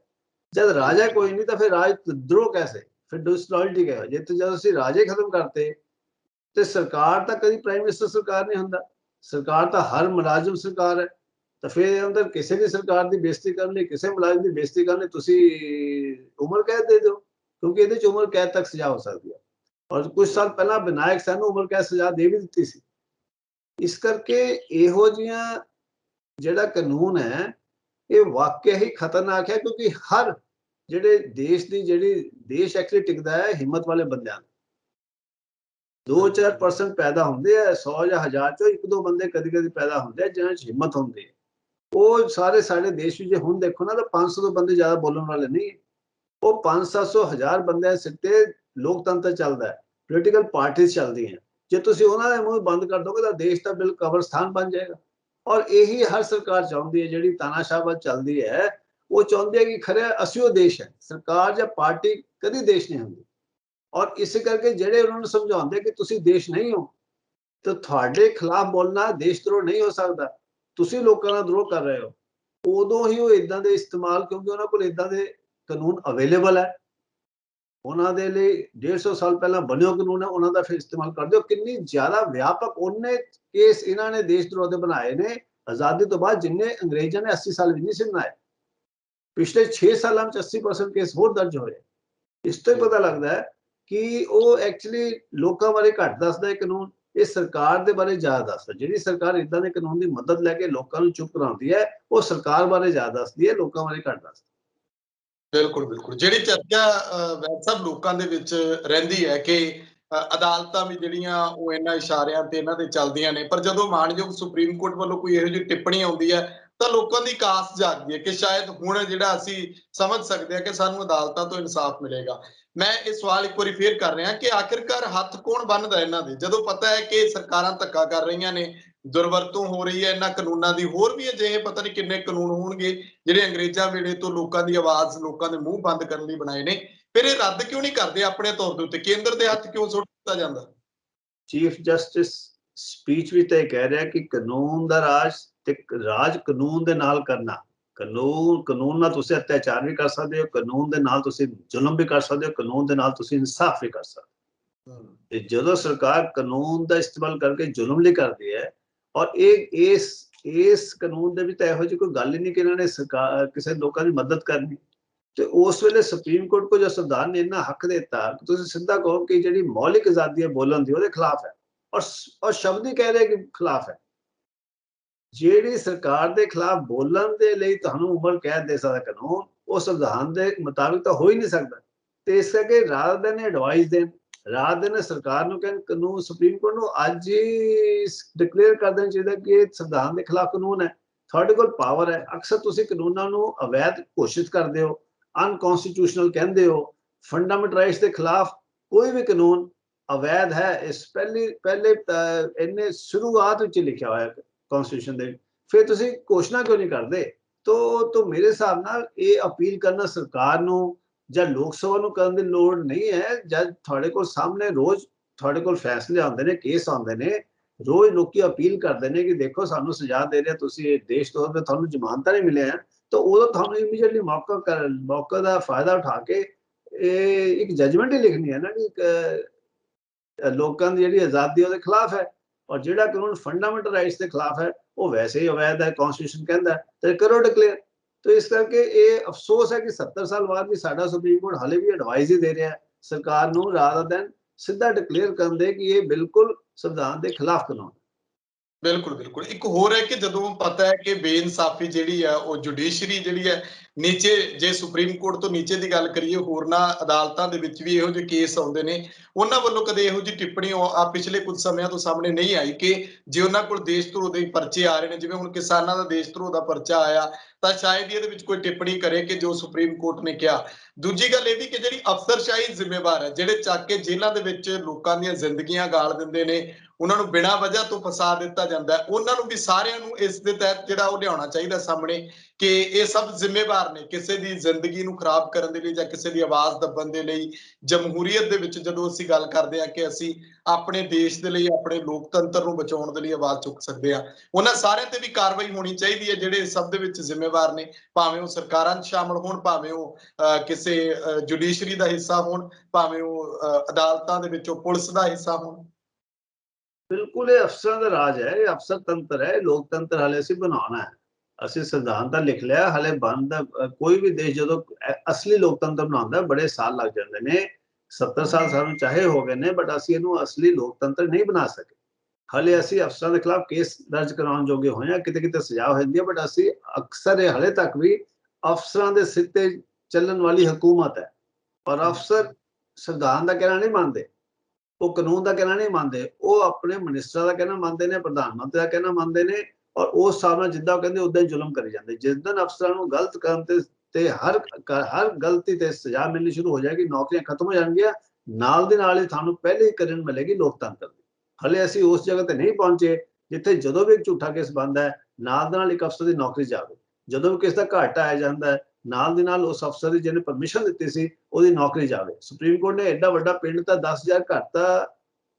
ਜਦ ਰਾਜਾ ਕੋਈ ਨਹੀਂ ਤਾਂ ਫਿਰ ਰਾਜ ਧਰੋਹ ਕੈਸੇ, ਫਿਰ ਡਿਸਲੋਇਲਟੀ ਕਹੇ? ਜਦ ਅਸੀਂ ਰਾਜੇ ਖਤਮ ਕਰਤੇ, ਤੇ ਸਰਕਾਰ ਤਾਂ ਕਦੀ ਪ੍ਰਾਈਮ ਮਿਨਿਸਟਰ ਸਰਕਾਰ ਨਹੀਂ ਹੁੰਦਾ, ਸਰਕਾਰ ਤਾਂ ਹਰ ਮੁਲਾਜ਼ਮ ਸਰਕਾਰ ਹੈ। ਤਾਂ ਫਿਰ ਇਹਦੇ ਅੰਦਰ ਕਿਸੇ ਵੀ ਸਰਕਾਰ ਦੀ ਬੇਇੱਜ਼ਤੀ ਕਰਨ ਲਈ, ਕਿਸੇ ਮੁਲਾਜ਼ਮ ਦੀ ਬੇਇੱਜ਼ਤੀ ਕਰਨ ਲਈ ਤੁਸੀਂ ਉਮਰ ਕੈਦ ਦੇ ਦਿਓ, ਕਿਉਂਕਿ ਇਹਦੇ ਚ ਉਮਰ ਕੈਦ ਤੱਕ ਸਜ਼ਾ ਹੋ ਸਕਦੀ ਹੈ। ਔਰ ਕੁਝ ਸਾਲ ਪਹਿਲਾਂ ਵਿਨਾਇਕ ਸੈਨ ਨੂੰ ਉਮਰ ਕੈਦ ਸਜ਼ਾ ਦੇ ਵੀ ਦਿੱਤੀ ਸੀ। ਇਸ ਕਰਕੇ ਇਹੋ ਜਿਹੀਆਂ ਜਿਹੜਾ ਕਾਨੂੰਨ ਹੈ ਇਹ ਵਾਕਿਆ ਹੀ ਖਤਰਨਾਕ ਹੈ, ਕਿਉਂਕਿ ਹਰ ਜਿਹੜੇ ਦੇਸ਼ ਦੀ ਜਿਹੜੀ ਦੇਸ਼ ਐਕਚੁਅਲੀ ਟਿਕਦਾ ਹੈ ਹਿੰਮਤ ਵਾਲੇ ਬੰਦਿਆਂ 2-4% ਪੈਦਾ ਹੁੰਦੇ ਆ 100 ਜਾਂ 1000 ਚੋਂ 1-2 ਬੰਦੇ ਕਦੀ ਕਦੀ ਪੈਦਾ ਹੁੰਦੇ ਆ ਜਿਨ੍ਹਾਂ 'ਚ ਹਿੰਮਤ ਹੁੰਦੀ ਹੈ। ਉਹ ਸਾਰੇ ਸਾਡੇ ਦੇਸ਼ ਵਿੱਚ ਹੁਣ ਦੇਖੋ ਨਾ ਤਾਂ 500 ਤੋਂ ਬੰਦੇ ਜ਼ਿਆਦਾ ਬੋਲਣ ਵਾਲੇ ਨਹੀਂ, ਉਹ 500-700 1000 ਬੰਦਿਆਂ ਸਿਰ ਤੇ ਲੋਕਤੰਤਰ ਚੱਲਦਾ ਹੈ, ਪੋਲੀਟੀਕਲ ਪਾਰਟੀਆਂ ਚੱਲਦੀਆਂ। ਜੇ ਤੁਸੀਂ ਉਹਨਾਂ ਦੇ ਮੂੰਹ ਬੰਦ ਕਰ ਦੋਗੇ ਤਾਂ ਦੇਸ਼ ਦਾ ਬਿਲ ਕਬਰਸਤਾਨ ਬਣ ਜਾਏਗਾ। ਔਰ ਇਹੀ ਹਰ ਸਰਕਾਰ ਚਾਹੁੰਦੀ ਹੈ, ਜਿਹੜੀ ਤਾਨਾਸ਼ਾਹਵਾਦ ਚੱਲਦੀ ਹੈ ਉਹ ਚਾਹੁੰਦੀ ਹੈ ਕਿ ਖਰੇ ਅਸੀਂ ਉਹ ਦੇਸ਼ ਹੈ, ਸਰਕਾਰ ਜਾਂ ਪਾਰਟੀ ਕਦੀ ਦੇਸ਼ ਨਹੀਂ ਹੁੰਦੀ। ਔਰ ਇਸ ਕਰਕੇ ਜਿਹੜੇ ਉਹਨਾਂ ਨੂੰ ਸਮਝਾਉਂਦੇ ਕਿ ਤੁਸੀਂ ਦੇਸ਼ ਨਹੀਂ ਹੋ, ਤਾਂ ਤੁਹਾਡੇ ਖਿਲਾਫ ਬੋਲਣਾ ਦੇਸ਼ ਦਰੋਹ ਨਹੀਂ ਹੋ ਸਕਦਾ, ਤੁਸੀਂ ਲੋਕਾਂ ਦਾ ਦਰੋਹ ਕਰ ਰਹੇ ਹੋ। ਉਦੋਂ ਹੀ ਉਹ ਇਦਾਂ ਦੇ ਇਸਤੇਮਾਲ, ਕਿਉਂਕਿ ਉਹਨਾਂ ਕੋਲ ਇਦਾਂ ਦੇ ਕਾਨੂੰਨ ਅਵੇਲੇਬਲ ਹੈ, ਉਹਨਾਂ ਦੇ ਲਈ 150 ਸਾਲ ਪਹਿਲਾਂ ਬਣਿਓ ਕਾਨੂੰਨ ਹੈ, ਉਹਨਾਂ ਦਾ ਫਿਰ ਇਸਤੇਮਾਲ ਕਰਦੇ ਹੋ। ਕਿੰਨੀ ਜ਼ਿਆਦਾ ਵਿਆਪਕ ਉਹਨੇ ਕੇਸ ਇਹਨਾਂ ਨੇ ਦੇਸ਼ ਦਰੋਹ ਦੇ ਬਣਾਏ ਨੇ ਆਜ਼ਾਦੀ ਤੋਂ ਬਾਅਦ, ਜਿੰਨੇ ਅੰਗਰੇਜ਼ਾਂ ਨੇ 80 ਸਾਲ ਵੀ ਨਹੀਂ ਸੀ ਬਣਾਏ। ਪਿਛਲੇ 6 ਸਾਲਾਂ ਵਿੱਚ 80% ਕੇਸ ਹੋਰ ਦਰਜ ਹੋਏ। ਇਸ ਤੋਂ ਹੀ ਪਤਾ ਲੱਗਦਾ ਹੈ ਕਿ ਉਹ ਐਕਚੁਅਲੀ ਲੋਕਾਂ ਬਾਰੇ ਘੱਟ ਦੱਸਦਾ ਹੈ ਕਾਨੂੰਨ, ਇਹ ਸਰਕਾਰ ਦੇ ਬਾਰੇ ਜ਼ਿਆਦਾ ਦੱਸਦਾ। ਜਿਹੜੀ ਸਰਕਾਰ ਇਦਾਂ ਦੇ ਕਾਨੂੰਨ ਦੀ ਮਦਦ ਲੈ ਕੇ ਲੋਕਾਂ ਨੂੰ ਚੁੱਪ ਕਰਾਉਂਦੀ ਹੈ, ਉਹ ਸਰਕਾਰ ਬਾਰੇ ਜ਼ਿਆਦਾ ਦੱਸਦੀ ਹੈ, ਲੋਕਾਂ ਬਾਰੇ ਘੱਟ ਦੱਸਦੀ। ਬਿਲਕੁਲ ਬਿਲਕੁਲ, ਜਿਹੜੀ ਚਰਚਾ ਸਭ ਲੋਕਾਂ ਦੇ ਵਿੱਚ ਰਹਿੰਦੀ ਹੈ ਕਿ ਅਦਾਲਤਾਂ ਵੀ ਜਿਹੜੀਆਂ ਉਹ ਇਹਨਾਂ ਇਸ਼ਾਰਿਆਂ ਤੇ ਇਹਨਾਂ ਦੇ ਚੱਲਦੀਆਂ ਨੇ, ਪਰ ਜਦੋਂ ਮਾਣਯੋਗ ਸੁਪਰੀਮ ਕੋਰਟ ਵੱਲੋਂ ਕੋਈ ਇਹੋ ਜਿਹੀ ਟਿੱਪਣੀ ਆਉਂਦੀ ਹੈ ਤਾਂ ਲੋਕਾਂ ਦੀ ਕਾਸ ਜਾਗਦੀ ਹੈ ਕਿ ਸ਼ਾਇਦ ਹੁਣ ਜਿਹੜਾ ਅਸੀਂ ਸਮਝ ਸਕਦੇ ਹਾਂ ਕਿ ਸਾਨੂੰ ਅਦਾਲਤਾਂ ਤੋਂ ਇਨਸਾਫ ਮਿਲੇਗਾ। ਮੈਂ ਇਹ ਸਵਾਲ ਇੱਕ ਵਾਰੀ ਫੇਰ ਕਰ ਰਿਹਾ ਕਿ ਆਖਿਰਕਾਰ ਹੱਥ ਕੌਣ ਬੰਨ੍ਹਦਾ ਇਹਨਾਂ ਦੇ, ਜਦੋਂ ਪਤਾ ਹੈ ਕਿ ਸਰਕਾਰਾਂ ਧੱਕਾ ਕਰ ਰਹੀਆਂ ਨੇ, ਦੁਰਵਰਤੋਂ ਹੋ ਰਹੀ ਹੈ ਇਹਨਾਂ ਕਾਨੂੰਨਾਂ ਦੀ। ਹੋਰ ਵੀ ਅਜਿਹੇ ਪਤਾ ਨਹੀਂ ਕਿੰਨੇ ਕਾਨੂੰਨ ਹੋਣਗੇ ਜਿਹੜੇ ਅੰਗਰੇਜ਼ਾਂ ਵੇਲੇ ਤੋਂ ਲੋਕਾਂ ਦੀ ਆਵਾਜ਼, ਲੋਕਾਂ ਦੇ ਮੂੰਹ ਬੰਦ ਕਰਨ ਲਈ ਬਣਾਏ ਨੇ, ਫਿਰ ਇਹ ਰੱਦ ਕਿਉਂ ਨਹੀਂ ਕਰਦੇ ਆਪਣੇ ਤੌਰ ਦੇ ਉੱਤੇ? ਕੇਂਦਰ ਦੇ ਹੱਥ ਕਿਉਂ ਸੁੱਟ ਦਿੱਤਾ ਜਾਂਦਾ? ਚੀਫ ਜਸਟਿਸ ਸਪੀਚ ਵਿੱਚ ਤਾਂ ਕਹਿ ਰਿਹਾ ਕਿ ਕਾਨੂੰਨ ਦਾ ਰਾਜ ਤੇ ਰਾਜ ਕਾਨੂੰਨ ਦੇ ਨਾਲ ਕਰਨਾ। ਕਾਨੂੰਨ ਨਾਲ ਤੁਸੀਂ ਅਤਿਆਚਾਰ ਵੀ ਕਰ ਸਕਦੇ ਹੋ, ਕਾਨੂੰਨ ਦੇ ਨਾਲ ਤੁਸੀਂ ਜ਼ੁਲਮ ਵੀ ਕਰ ਸਕਦੇ ਹੋ, ਕਾਨੂੰਨ ਦੇ ਨਾਲ ਤੁਸੀਂ ਇਨਸਾਫ ਵੀ ਕਰ ਸਕਦੇ ਹੋ। ਤੇ ਜਦੋਂ ਸਰਕਾਰ ਕਾਨੂੰਨ ਦਾ ਇਸਤੇਮਾਲ ਕਰਕੇ ਜ਼ੁਲਮ ਲਈ ਕਰਦੀ ਹੈ, ਔਰ ਇਸ ਕਾਨੂੰਨ ਦੇ ਵਿੱਚ ਤਾਂ ਇਹੋ ਜਿਹੀ ਕੋਈ ਗੱਲ ਹੀ ਨਹੀਂ ਕਿ ਇਹਨਾਂ ਨੇ ਸਰਕਾਰ ਕਿਸੇ ਲੋਕਾਂ ਦੀ ਮਦਦ ਕਰਨੀ। ਤੇ ਉਸ ਵੇਲੇ ਸੁਪਰੀਮ ਕੋਰਟ ਕੋ ਜੋ ਸੰਵਿਧਾਨ ਨੇ ਇੰਨਾ ਹੱਕ ਦਿੱਤਾ, ਤੁਸੀਂ ਸਿੱਧਾ ਕਹੋ ਕਿ ਜਿਹੜੀ ਮੌਲਿਕ ਆਜ਼ਾਦੀ ਹੈ ਬੋਲਣ ਦੀ, ਉਹਦੇ ਖਿਲਾਫ ਹੈ। ਔਰ ਸ਼ਬਦ ਹੀ ਕਹਿ ਰਹੇ ਕਿ ਖਿਲਾਫ ਹੈ। ਜਿਹੜੀ ਸਰਕਾਰ ਦੇ ਖਿਲਾਫ ਬੋਲਣ ਦੇ ਲਈ ਤੁਹਾਨੂੰ ਉਮਰ ਕੈਦ ਦੇ ਸਕਦਾ ਕਾਨੂੰਨ, ਉਹ ਸੰਵਿਧਾਨ ਦੇ ਮੁਤਾਬਿਕ ਤਾਂ ਹੋ ਹੀ ਨਹੀਂ ਸਕਦਾ। ਤੇ ਇਸ ਕਰਕੇ ਰਾਤ ਦਿਨ ਐਡਵਾਈਸ ਦੇਣ, ਰਾਤ ਦਿਨ ਸਰਕਾਰ ਨੂੰ ਕਹਿਣ ਕਾਨੂੰਨ, ਸੁਪਰੀਮ ਕੋਰਟ ਨੂੰ ਅੱਜ ਹੀ ਡਿਕਲੇਅਰ ਕਰ ਦੇਣਾ ਚਾਹੀਦਾ ਕਿ ਇਹ ਸੰਵਿਧਾਨ ਦੇ ਖਿਲਾਫ ਕਾਨੂੰਨ ਹੈ। ਤੁਹਾਡੇ ਕੋਲ ਪਾਵਰ ਹੈ, ਅਕਸਰ ਤੁਸੀਂ ਕਾਨੂੰਨਾਂ ਨੂੰ ਅਵੈਧ ਘੋਸ਼ਿਤ ਕਰਦੇ ਹੋ, ਅਨਕਨਸਟੀਟਿਊਸ਼ਨਲ ਕਹਿੰਦੇ ਹੋ। ਫੰਡਾਮੈਂਟਲ ਰਾਈਟਸ ਦੇ ਖਿਲਾਫ ਕੋਈ ਵੀ ਕਾਨੂੰਨ ਅਵੈਧ ਹੈ। ਇਸ ਪਹਿਲੇ ਇਹਨੇ ਸ਼ੁਰੂਆਤ ਵਿੱਚ ਲਿਖਿਆ ਹੋਇਆ ਕਨਸਟੀਟਿਊਸ਼ਨ ਦੇ, ਫਿਰ ਤੁਸੀਂ ਘੋਸ਼ਣਾ ਕਿਉਂ ਨਹੀਂ ਕਰਦੇ? तो ਮੇਰੇ ਹਿਸਾਬ ਨਾਲ ਇਹ ਅਪੀਲ ਕਰਨਾ ਸਰਕਾਰ ਨੂੰ ਜਾਂ ਲੋਕ ਸਭਾ ਨੂੰ ਕਰਨ ਦੀ ਲੋੜ ਨਹੀਂ ਹੈ। ਜਦ ਤੁਹਾਡੇ ਕੋਲ ਸਾਹਮਣੇ ਰੋਜ਼ ਤੁਹਾਡੇ ਕੋਲ ਫੈਸਲੇ ਆਉਂਦੇ ਨੇ, ਕੇਸ ਆਉਂਦੇ ਨੇ, ਰੋਜ਼ ਲੋਕੀ ਅਪੀਲ ਕਰਦੇ ਨੇ ਕਿ ਦੇਖੋ ਸਾਨੂੰ ਸਜ਼ਾ ਦੇ ਰਹੇ ਤੁਸੀਂ, ਇਹ ਦੇਸ਼ ਤੋਂ ਤੇ ਤੁਹਾਨੂੰ ਜ਼ਮਾਨਤਾਂ ਨਹੀਂ ਮਿਲਿਆ, ਤਾਂ ਉਦੋਂ ਤੁਹਾਨੂੰ ਇਮੀਡੀਏਟਲੀ ਮੌਕਾ ਦਾ ਫਾਇਦਾ ਉਠਾ ਕੇ ਇਹ ਇੱਕ ਜਜਮੈਂਟ ਹੀ ਲਿਖਣੀ ਹੈ ਨਾ ਕਿ ਲੋਕਾਂ ਦੀ ਜਿਹੜੀ ਆਜ਼ਾਦੀ ਉਹਦੇ ਖਿਲਾਫ ਹੈ, ਔਰ ਜਿਹੜਾ ਕਾਨੂੰਨ ਫੰਡਾਮੈਂਟਲ ਰਾਈਟਸ ਦੇ ਖਿਲਾਫ ਹੈ ਉਹ ਵੈਸੇ ਹੀ ਅਵੈਧ ਹੈ, ਕਨਸਟੀਟਿਊਸ਼ਨ ਕਹਿੰਦਾ ਤੇ ਕਰੋ ਡਿਕਲੇਅਰ। तो इस करके ये अफसोस है कि 70 साल बाद भी साडा सुप्रीम कोर्ट हाले भी एडवाइस ही दे रहा है सरकार नूं, रादर दैन सीधा डिक्लेयर कर दे कि ये बिल्कुल संविधान के खिलाफ कानून। ਬਿਲਕੁਲ ਬਿਲकुल, ਇੱਕ ਹੋਰ ਹੈ ਕਿ ਜਦੋਂ ਪਤਾ ਹੈ ਕਿ ਬੇਇਨਸਾਫੀ ਜਿਹੜੀ ਹੈ ਉਹ ਜੁਡੀਸ਼ਰੀ ਜਿਹੜੀ ਹੈ ਨੀਚੇ, ਜੇ ਸੁਪਰੀਮ ਕੋਰਟ ਤੋਂ ਨੀਚੇ ਦੀ ਗੱਲ ਕਰੀਏ, ਹੋਰਨਾਂ ਅਦਾਲਤਾਂ ਦੇ ਵਿੱਚ ਵੀ ਇਹੋ ਜਿਹੇ ਕੇਸ ਆਉਂਦੇ ਨੇ, ਉਹਨਾਂ ਵੱਲੋਂ ਕਦੇ ਇਹੋ ਜਿਹੀ ਟਿੱਪਣੀ ਪਿਛਲੇ ਕੁਝ ਸਮਿਆਂ ਤੋਂ ਸਾਹਮਣੇ ਨਹੀਂ ਆਈ ਕਿ ਜੇ ਉਹਨਾਂ ਕੋਲ ਦੇਸ਼ ਧਰੋਹ ਦੇ ਪਰਚੇ ਆ ਰਹੇ ਨੇ, ਜਿਵੇਂ ਹੁਣ ਕਿਸਾਨਾਂ ਦਾ ਦੇਸ਼ ਧਰੋਹ ਦਾ ਪਰਚਾ ਆਇਆ, ਤਾਂ ਸ਼ਾਇਦ ਇਹਦੇ ਵਿੱਚ ਕੋਈ ਟਿੱਪਣੀ ਕਰੇ ਕਿ ਜੋ ਸੁਪਰੀਮ ਕੋਰਟ ਨੇ ਕਿਹਾ। ਦੂਜੀ ਗੱਲ ਇਹ ਵੀ ਕਿ ਜਿਹੜੀ ਅਫਸਰਸ਼ਾਹੀ ਜ਼ਿੰਮੇਵਾਰ ਹੈ, ਜਿਹੜੇ ਚੱਕ ਕੇ ਜੇਲ੍ਹਾਂ ਦੇ ਵਿੱਚ ਲੋਕਾਂ ਦੀਆਂ ਜ਼ਿੰਦਗੀਆਂ ਗਾਲ ਦਿੰਦੇ ਨੇ, ਉਹਨਾਂ ਨੂੰ ਬਿਨਾਂ ਵਜ੍ਹਾ ਤੋਂ ਫਸਾ ਦਿੱਤਾ ਜਾਂਦਾ ਹੈ, ਉਹਨਾਂ ਨੂੰ ਵੀ ਸਾਰਿਆਂ ਨੂੰ ਇਸ ਦੇ ਤਹਿਤ ਜਿਹੜਾ ਉਹ ਲਿਆਉਣਾ ਚਾਹੀਦਾ ਸਾਹਮਣੇ ਕਿ ਇਹ ਸਭ ਜ਼ਿੰਮੇਵਾਰ ਨੇ ਕਿਸੇ ਦੀ ਜ਼ਿੰਦਗੀ ਨੂੰ ਖਰਾਬ ਕਰਨ ਦੇ ਲਈ ਜਾਂ ਕਿਸੇ ਦੀ ਆਵਾਜ਼ ਦੱਬਣ ਦੇ ਲਈ। ਜਮਹੂਰੀਅਤ ਦੇ ਵਿੱਚ ਜਦੋਂ ਅਸੀਂ ਗੱਲ ਕਰਦੇ ਹਾਂ ਕਿ ਅਸੀਂ ਆਪਣੇ ਦੇਸ਼ ਦੇ ਲਈ, ਆਪਣੇ ਲੋਕਤੰਤਰ ਨੂੰ ਬਚਾਉਣ ਦੇ ਲਈ ਆਵਾਜ਼ ਚੁੱਕ ਸਕਦੇ ਹਾਂ, ਉਹਨਾਂ ਸਾਰਿਆਂ ਤੇ ਵੀ ਕਾਰਵਾਈ ਹੋਣੀ ਚਾਹੀਦੀ ਹੈ ਜਿਹੜੇ ਇਸ ਸਭ ਦੇ ਵਿੱਚ ਜ਼ਿੰਮੇਵਾਰ ਨੇ, ਭਾਵੇਂ ਉਹ ਸਰਕਾਰਾਂ 'ਚ ਸ਼ਾਮਲ ਹੋਣ, ਭਾਵੇਂ ਉਹ ਕਿਸੇ ਜੁਡੀਸ਼ਰੀ ਦਾ ਹਿੱਸਾ ਹੋਣ, ਭਾਵੇਂ ਉਹ ਅਦਾਲਤਾਂ ਦੇ ਵਿੱਚੋਂ ਪੁਲਿਸ ਦਾ ਹਿੱਸਾ ਹੋਣ। ਬਿਲਕੁਲ ਇਹ ਅਫਸਰਾਂ ਦਾ ਰਾਜ ਹੈ, ਇਹ ਅਫਸਰ ਤੰਤਰ ਹੈ, ਲੋਕਤੰਤਰ ਹਾਲੇ ਅਸੀਂ ਬਣਾਉਣਾ ਹੈ। ਅਸੀਂ ਸੰਵਿਧਾਨ ਤਾਂ ਲਿਖ ਲਿਆ, ਹਾਲੇ ਬਣਦਾ ਕੋਈ ਵੀ ਦੇਸ਼ ਜਦੋਂ ਅਸਲੀ ਲੋਕਤੰਤਰ ਬਣਾਉਂਦਾ ਬੜੇ ਸਾਲ ਲੱਗ ਜਾਂਦੇ ਨੇ। 70 ਸਾਲ ਸਾਨੂੰ ਚਾਹੇ ਹੋ ਗਏ ਨੇ, ਬਟ ਅਸੀਂ ਇਹਨੂੰ ਅਸਲੀ ਲੋਕਤੰਤਰ ਨਹੀਂ ਬਣਾ ਸਕੇ। ਹਾਲੇ ਅਸੀਂ ਅਫਸਰਾਂ ਦੇ ਖਿਲਾਫ ਕੇਸ ਦਰਜ ਕਰਾਉਣ ਜੋਗੇ ਹੋਏ ਹਾਂ, ਕਿਤੇ ਕਿਤੇ ਸਜ਼ਾ ਹੋ ਜਾਂਦੀ ਹੈ, ਬਟ ਅਸੀਂ ਅਕਸਰ ਇਹ ਹਾਲੇ ਤੱਕ ਵੀ ਅਫਸਰਾਂ ਦੇ ਸਿਰ ਤੇ ਚੱਲਣ ਵਾਲੀ ਹਕੂਮਤ ਹੈ। ਔਰ ਅਫਸਰ ਸੰਵਿਧਾਨ ਦਾ ਕਹਿਣਾ ਨਹੀਂ ਮੰਨਦੇ, ਉਹ ਕਾਨੂੰਨ ਦਾ ਕਹਿਣਾ ਨਹੀਂ ਮੰਨਦੇ, ਉਹ ਆਪਣੇ ਮਿਨਿਸਟਰਾਂ ਦਾ ਕਹਿਣਾ ਮੰਨਦੇ ਨੇ, ਪ੍ਰਧਾਨ ਮੰਤਰੀ ਦਾ ਕਹਿਣਾ ਮੰਨਦੇ ਨੇ, ਔਰ ਉਸ ਹਿਸਾਬ ਨਾਲ ਜਿੱਦਾਂ ਉਹ ਕਹਿੰਦੇ ਉਦਾਂ ਹੀ ਜ਼ੁਲਮ ਕਰੀ ਜਾਂਦੇ। ਜਿਸ ਦਿਨ ਅਫਸਰਾਂ ਨੂੰ ਗਲਤ ਕਰਨ ਤੇ ਹਰ ਗਲਤੀ ਤੇ ਸਜ਼ਾ ਮਿਲਣੀ ਸ਼ੁਰੂ ਹੋ ਜਾਏਗੀ, ਨੌਕਰੀਆਂ ਖਤਮ ਹੋ ਜਾਣਗੀਆਂ, ਨਾਲ ਦੇ ਨਾਲ ਹੀ ਤੁਹਾਨੂੰ ਪਹਿਲੇ ਹੀ ਕਰਨ ਮਿਲੇਗੀ ਲੋਕਤੰਤਰ ਦੀ। ਹਲੇ ਅਸੀਂ ਉਸ ਜਗ੍ਹਾ ਤੇ ਨਹੀਂ ਪਹੁੰਚੇ ਜਿੱਥੇ ਜਦੋਂ ਵੀ ਇੱਕ ਝੂਠਾ ਕੇਸ ਬਣਦਾ ਹੈ ਨਾਲ ਦੇ ਨਾਲ ਇੱਕ ਅਫਸਰ ਦੀ ਨੌਕਰੀ ਜਾਵੇ। ਜਦੋਂ ਵੀ ਕਿਸੇ ਦਾ ਘਾਟਾ ਆ ਜਾਂਦਾ ਹੈ ਨਾਲ ਦੀ ਨਾਲ ਉਸ ਅਫਸਰ ਦੀ ਜਿਹਨੇ ਪਰਮਿਸ਼ਨ ਦਿੱਤੀ ਸੀ ਉਹਦੀ ਨੌਕਰੀ ਜਾਵੇ। ਸੁਪਰੀਮ ਕੋਰਟ ਨੇ ਐਡਾ ਵੱਡਾ ਪਿੰਡ ਤਾਂ 10,000 ਘਰ ਤਾਂ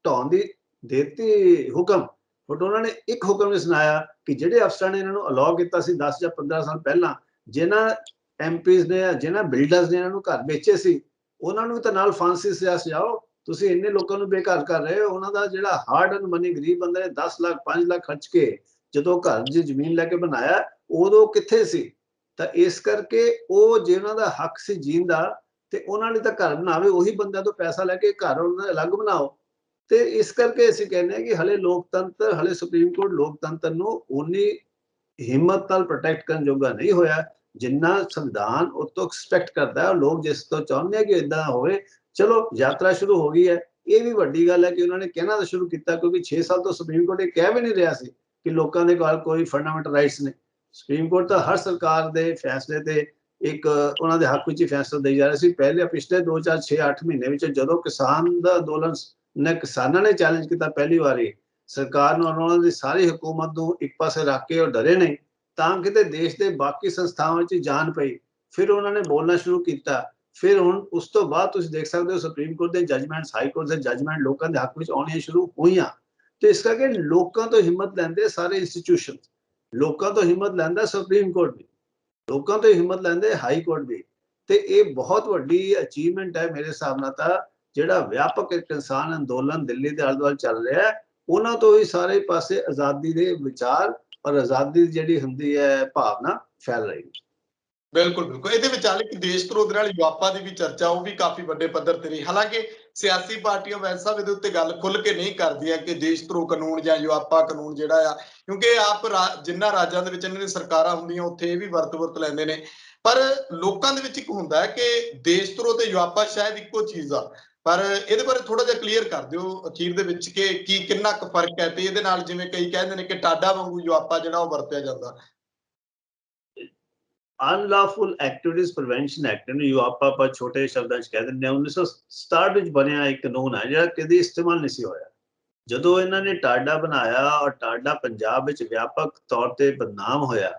ਢਾਉਣ ਦੀ ਦੇਤੀ ਹੁਕਮ, ਬਟ ਉਹਨਾਂ ਨੇ ਇੱਕ ਹੁਕਮ ਨਹੀਂ ਸੁਣਾਇਆ ਕਿ ਜਿਹੜੇ ਅਫਸਰਾਂ ਨੇ ਇਹਨਾਂ ਨੂੰ ਅਲਾਉ ਕੀਤਾ ਸੀ 10 ਜਾਂ 15 ਸਾਲ ਪਹਿਲਾਂ, ਜਿਨ੍ਹਾਂ ਐਮਪੀਜ਼ ਨੇ ਜਿਨ੍ਹਾਂ ਬਿਲਡਰਸ ਨੇ ਇਹਨਾਂ ਨੂੰ ਘਰ ਵੇਚੇ ਸੀ, ਉਹਨਾਂ ਨੂੰ ਤਾਂ ਨਾਲ ਫਾਂਸੀ ਸਜ਼ਾ ਸੁਝਾਓ। ਤੁਸੀਂ ਇੰਨੇ ਲੋਕਾਂ ਨੂੰ ਬੇਘਰ ਕਰ ਰਹੇ ਹੋ, ਉਹਨਾਂ ਦਾ ਜਿਹੜਾ ਹਾਰਡ ਐਂਡ ਮਨੀ ਗਰੀਬ ਬੰਦੇ ਨੇ 10 ਲੱਖ 5 ਲੱਖ ਖਰਚ ਕੇ ਜਦੋਂ ਘਰ ਦੀ ਜ਼ਮੀਨ ਲੈ ਕੇ ਬਣਾਇਆ ਉਦੋਂ ਕਿੱਥੇ ਸੀ। ਤਾਂ ਇਸ ਕਰਕੇ ਉਹ ਜੇ ਉਹਨਾਂ ਦਾ ਹੱਕ ਸੀ ਜੀਣ ਦਾ ਤੇ ਉਹਨਾਂ ਨੇ ਤਾਂ ਘਰ ਬਣਾਵੇ, ਉਹੀ ਬੰਦਿਆਂ ਤੋਂ ਪੈਸਾ ਲੈ ਕੇ ਘਰ ਉਹਨਾਂ ਦਾ ਅਲੱਗ ਬਣਾਓ। ਤੇ ਇਸ ਕਰਕੇ ਅਸੀਂ ਕਹਿੰਦੇ ਹਾਂ ਕਿ ਹਲੇ ਲੋਕਤੰਤਰ, ਹਲੇ ਸੁਪਰੀਮ ਕੋਰਟ ਲੋਕਤੰਤਰ ਨੂੰ ਉਨੀ ਹਿੰਮਤ ਨਾਲ ਪ੍ਰੋਟੈਕਟ ਕਰਨ ਜੋਗਾ ਨਹੀਂ ਹੋਇਆ ਜਿੰਨਾ ਸੰਵਿਧਾਨ ਉਹ ਤੋਂ ਐਕਸਪੈਕਟ ਕਰਦਾ ਹੈ। ਲੋਕ ਜਿਸ ਤੋਂ ਚਾਹੁੰਦੇ ਆ ਕਿ ਇਦਾਂ ਹੋਵੇ। ਚਲੋ ਯਾਤਰਾ ਸ਼ੁਰੂ ਹੋ ਗਈ ਹੈ, ਇਹ ਵੀ ਵੱਡੀ ਗੱਲ ਹੈ ਕਿ ਉਹਨਾਂ ਨੇ ਕਹਿਣਾ ਤਾਂ ਸ਼ੁਰੂ ਕੀਤਾ, ਕਿਉਂਕਿ 6 ਸਾਲ ਤੋਂ ਸੁਪਰੀਮ ਕੋਰਟ ਇਹ ਕਹਿ ਵੀ ਨਹੀਂ ਰਿਹਾ ਸੀ ਕਿ ਲੋਕਾਂ ਦੇ ਕੋਲ ਕੋਈ ਫੰਡਾਮੈਂਟਲ ਰਾਈਟਸ ਨੇ। ਸੁਪਰੀਮ ਕੋਰਟ ਤਾਂ ਹਰ ਸਰਕਾਰ ਦੇ ਫੈਸਲੇ ਤੇ ਇੱਕ ਉਹਨਾਂ ਦੇ ਹੱਕ ਵਿੱਚ ਹੀ ਫੈਸਲਾ ਦੇਈ ਜਾ ਰਿਹਾ ਸੀ। ਪਹਿਲੇ ਪਿਛਲੇ 2 4 6 8 ਮਹੀਨੇ ਵਿੱਚ ਜਦੋਂ ਕਿਸਾਨ ਦਾ ਅੰਦੋਲਨ ਨੇ, ਕਿਸਾਨਾਂ ਨੇ ਚੈਲੰਜ ਕੀਤਾ ਪਹਿਲੀ ਵਾਰੀ ਸਰਕਾਰ ਨੂੰ, ਉਹਨਾਂ ਦੀ ਸਾਰੀ ਹਕੂਮਤ ਨੂੰ ਇੱਕ ਪਾਸੇ ਰੱਖ ਕੇ ਉਹ ਡਰੇ ਨਹੀਂ, ਤਾਂ ਕਿਤੇ ਦੇਸ਼ ਦੇ ਬਾਕੀ ਸੰਸਥਾਵਾਂ 'ਚ ਜਾਨ ਪਈ। ਫਿਰ ਉਹਨਾਂ ਨੇ ਬੋਲਣਾ ਸ਼ੁਰੂ ਕੀਤਾ। ਫਿਰ ਹੁਣ ਉਸ ਤੋਂ ਬਾਅਦ ਤੁਸੀਂ ਦੇਖ ਸਕਦੇ ਹੋ ਸੁਪਰੀਮ ਕੋਰਟ ਦੇ ਜਜਮੈਂਟਸ, ਹਾਈ ਕੋਰਟ ਦੇ ਜਜਮੈਂਟ ਲੋਕਾਂ ਦੇ ਹੱਕ ਵਿੱਚ ਆਉਣੀਆਂ ਸ਼ੁਰੂ ਹੋਈਆਂ। ਤੇ ਇਸ ਕਰਕੇ ਲੋਕਾਂ ਤੋਂ ਹਿੰਮਤ ਲੈਂਦੇ ਸਾਰੇ ਇੰਸਟੀਟਿਊਸ਼ਨ, ਲੋਕਾਂ ਤੋਂ ਹਿੰਮਤ ਲੈਂਦਾ ਸੁਪਰੀਮ ਕੋਰਟ ਵੀ, ਲੋਕਾਂ ਤੋਂ ਹਿੰਮਤ ਲੈਂਦੇ ਹਾਈ ਕੋਰਟ ਵੀ। ਤੇ ਇਹ ਬਹੁਤ ਵੱਡੀ ਅਚੀਵਮੈਂਟ ਹੈ ਮੇਰੇ ਹਿਸਾਬ ਨਾਲ। ਤਾਂ ਜਿਹੜਾ ਵਿਆਪਕ ਕਿਸਾਨ ਅੰਦੋਲਨ ਦਿੱਲੀ ਦੇ ਆਲੇ ਦੁਆਲੇ ਚੱਲ ਰਿਹਾ ਹੈ, ਉਹਨਾਂ ਤੋਂ ਹੀ ਸਾਰੇ ਪਾਸੇ ਆਜ਼ਾਦੀ ਦੇ ਵਿਚਾਰ ਔਰ ਆਜ਼ਾਦੀ ਦੀ ਜਿਹੜੀ ਹੁੰਦੀ ਹੈ ਭਾਵਨਾ ਫੈਲ ਰਹੀ ਹੈ। ਬਿਲਕੁਲ ਬਿਲਕੁਲ। ਇਹਦੇ ਵਿਚਾਲੇ ਇੱਕ ਦੇਸ਼ ਧਰੋਹ ਨਾਲ ਯੂਆਪਾ ਦੀ ਵੀ ਚਰਚਾ, ਉਹ ਵੀ ਕਾਫੀ ਵੱਡੇ ਪੱਧਰ ਤੇ ਰਹੀ। ਹਾਲਾਂਕਿ ਸਿਆਸੀ ਪਾਰਟੀਆਂ ਵੈਸਾ ਇਹਦੇ ਉੱਤੇ ਗੱਲ ਖੁੱਲ ਕੇ ਨਹੀਂ ਕਰਦੀਆਂ ਕਿ ਦੇਸ਼ ਧਰੋਹ ਕਾਨੂੰਨ ਜਾਂ ਯੂਆਪਾ ਕਾਨੂੰਨ ਜਿਹੜਾ ਆ, ਕਿਉਂਕਿ ਆਪ ਜਿੰਨਾ ਰਾਜਾਂ ਦੇ ਵਿੱਚ ਇਹਨਾਂ ਦੀ ਸਰਕਾਰਾਂ ਹੁੰਦੀਆਂ ਉੱਥੇ ਇਹ ਵੀ ਵਰਤ ਲੈਂਦੇ ਨੇ। ਪਰ ਲੋਕਾਂ ਦੇ ਵਿੱਚ ਇੱਕ ਹੁੰਦਾ ਹੈ ਕਿ ਦੇਸ਼ ਧਰੋਹ ਤੇ ਯੂਆਪਾ ਸ਼ਾਇਦ ਇੱਕੋ ਚੀਜ਼ ਆ। ਪਰ ਇਹਦੇ ਬਾਰੇ ਥੋੜਾ ਜਿਹਾ ਕਲੀਅਰ ਕਰ ਦਿਓ ਅਖੀਰ ਦੇ ਵਿੱਚ ਕਿ ਕੀ ਕਿੰਨਾ ਕੁ ਫਰਕ ਹੈ, ਤੇ ਇਹਦੇ ਨਾਲ ਜਿਵੇਂ ਕਈ ਕਹਿੰਦੇ ਨੇ ਕਿ ਟਾਡਾ ਵਾਂਗੂ ਯੂਆਪਾ ਜਿਹੜਾ ਉਹ ਵਰਤਿਆ ਜਾਂਦਾ। ਅਨਲੌਫੁਲ ਐਕਟੀਵਿਟੀਜ਼ ਪ੍ਰੀਵੈਂਸ਼ਨ ਐਕਟ ਨੂੰ ਯੂਆਪਾ ਆਪਾਂ ਛੋਟੇ ਸ਼ਬਦਾਂ 'ਚ ਕਹਿ ਦਿੰਦੇ ਹਾਂ। 1967 ਵਿੱਚ ਬਣਿਆ ਇੱਕ ਕਾਨੂੰਨ ਹੈ ਜਿਹੜਾ ਕਦੇ ਇਸਤੇਮਾਲ ਨਹੀਂ ਸੀ ਹੋਇਆ। ਜਦੋਂ ਇਹਨਾਂ ਨੇ ਟਾਡਾ ਬਣਾਇਆ ਔਰ ਟਾਡਾ ਪੰਜਾਬ ਵਿੱਚ ਵਿਆਪਕ ਤੌਰ ਤੇ ਬਦਨਾਮ ਹੋਇਆ,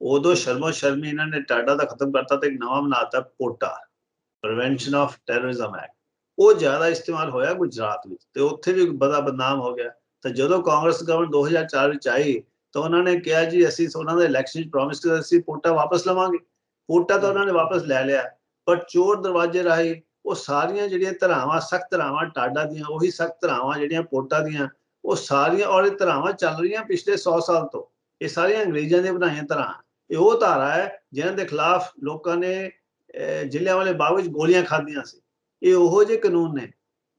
ਉਦੋਂ ਸ਼ਰਮੋ ਸ਼ਰਮੀ ਇਹਨਾਂ ਨੇ ਟਾਡਾ ਦਾ ਖਤਮ ਕਰਤਾ ਤੇ ਇੱਕ ਨਵਾਂ ਬਣਾਤਾ ਪੋਟਾ, ਪ੍ਰੀਵੈਂਸ਼ਨ ਆਫ ਟੈਰਰਿਜ਼ਮ ਐਕਟ। ਉਹ ਜ਼ਿਆਦਾ ਇਸਤੇਮਾਲ ਹੋਇਆ ਗੁਜਰਾਤ ਵਿੱਚ ਤੇ ਉੱਥੇ ਵੀ ਬੜਾ ਬਦਨਾਮ ਹੋ ਗਿਆ। ਤਾਂ ਜਦੋਂ ਕਾਂਗਰਸ ਗਵਰਨਮੈਂਟ 2004 ਵਿੱਚ ਆਈ ਤਾਂ ਉਹਨਾਂ ਨੇ ਕਿਹਾ ਜੀ ਅਸੀਂ ਉਹਨਾਂ ਦੇ ਇਲੈਕਸ਼ਨ 'ਚ ਪ੍ਰੋਮਿਸ ਕੀਤਾ ਅਸੀਂ ਪੋਟਾ ਵਾਪਸ ਲਵਾਂਗੇ। ਪੋਟਾ ਤਾਂ ਉਹਨਾਂ ਨੇ ਵਾਪਸ ਲੈ ਲਿਆ, ਪਰ ਚੋਰ ਦਰਵਾਜ਼ੇ ਰਾਹੀਂ ਉਹ ਸਾਰੀਆਂ ਜਿਹੜੀਆਂ ਧਾਰਾਵਾਂ, ਸਖਤ ਧਾਰਾਵਾਂ ਟਾਡਾ ਦੀਆਂ, ਉਹੀ ਸਖਤ ਧਾਰਾਵਾਂ ਜਿਹੜੀਆਂ ਪੋਟਾ ਦੀਆਂ, ਉਹ ਸਾਰੀਆਂ ਔਰ ਇਹ ਧਾਰਾਵਾਂ ਚੱਲ ਰਹੀਆਂ ਪਿਛਲੇ 100 ਸਾਲ ਤੋਂ। ਇਹ ਸਾਰੀਆਂ ਅੰਗਰੇਜ਼ਾਂ ਦੀਆਂ ਬਣਾਈਆਂ ਧਾਰਾਵਾਂ। ਇਹ ਉਹ ਧਾਰਾ ਹੈ ਜਿਹਨਾਂ ਦੇ ਖਿਲਾਫ ਲੋਕਾਂ ਨੇ ਜ਼ਿਲ੍ਹਿਆਂਵਾਲੇ ਬਾਗ ਵਿੱਚ ਗੋਲੀਆਂ ਖਾਧੀਆਂ ਸੀ। ਇਹ ਉਹੋ ਜਿਹੇ ਕਾਨੂੰਨ ਨੇ।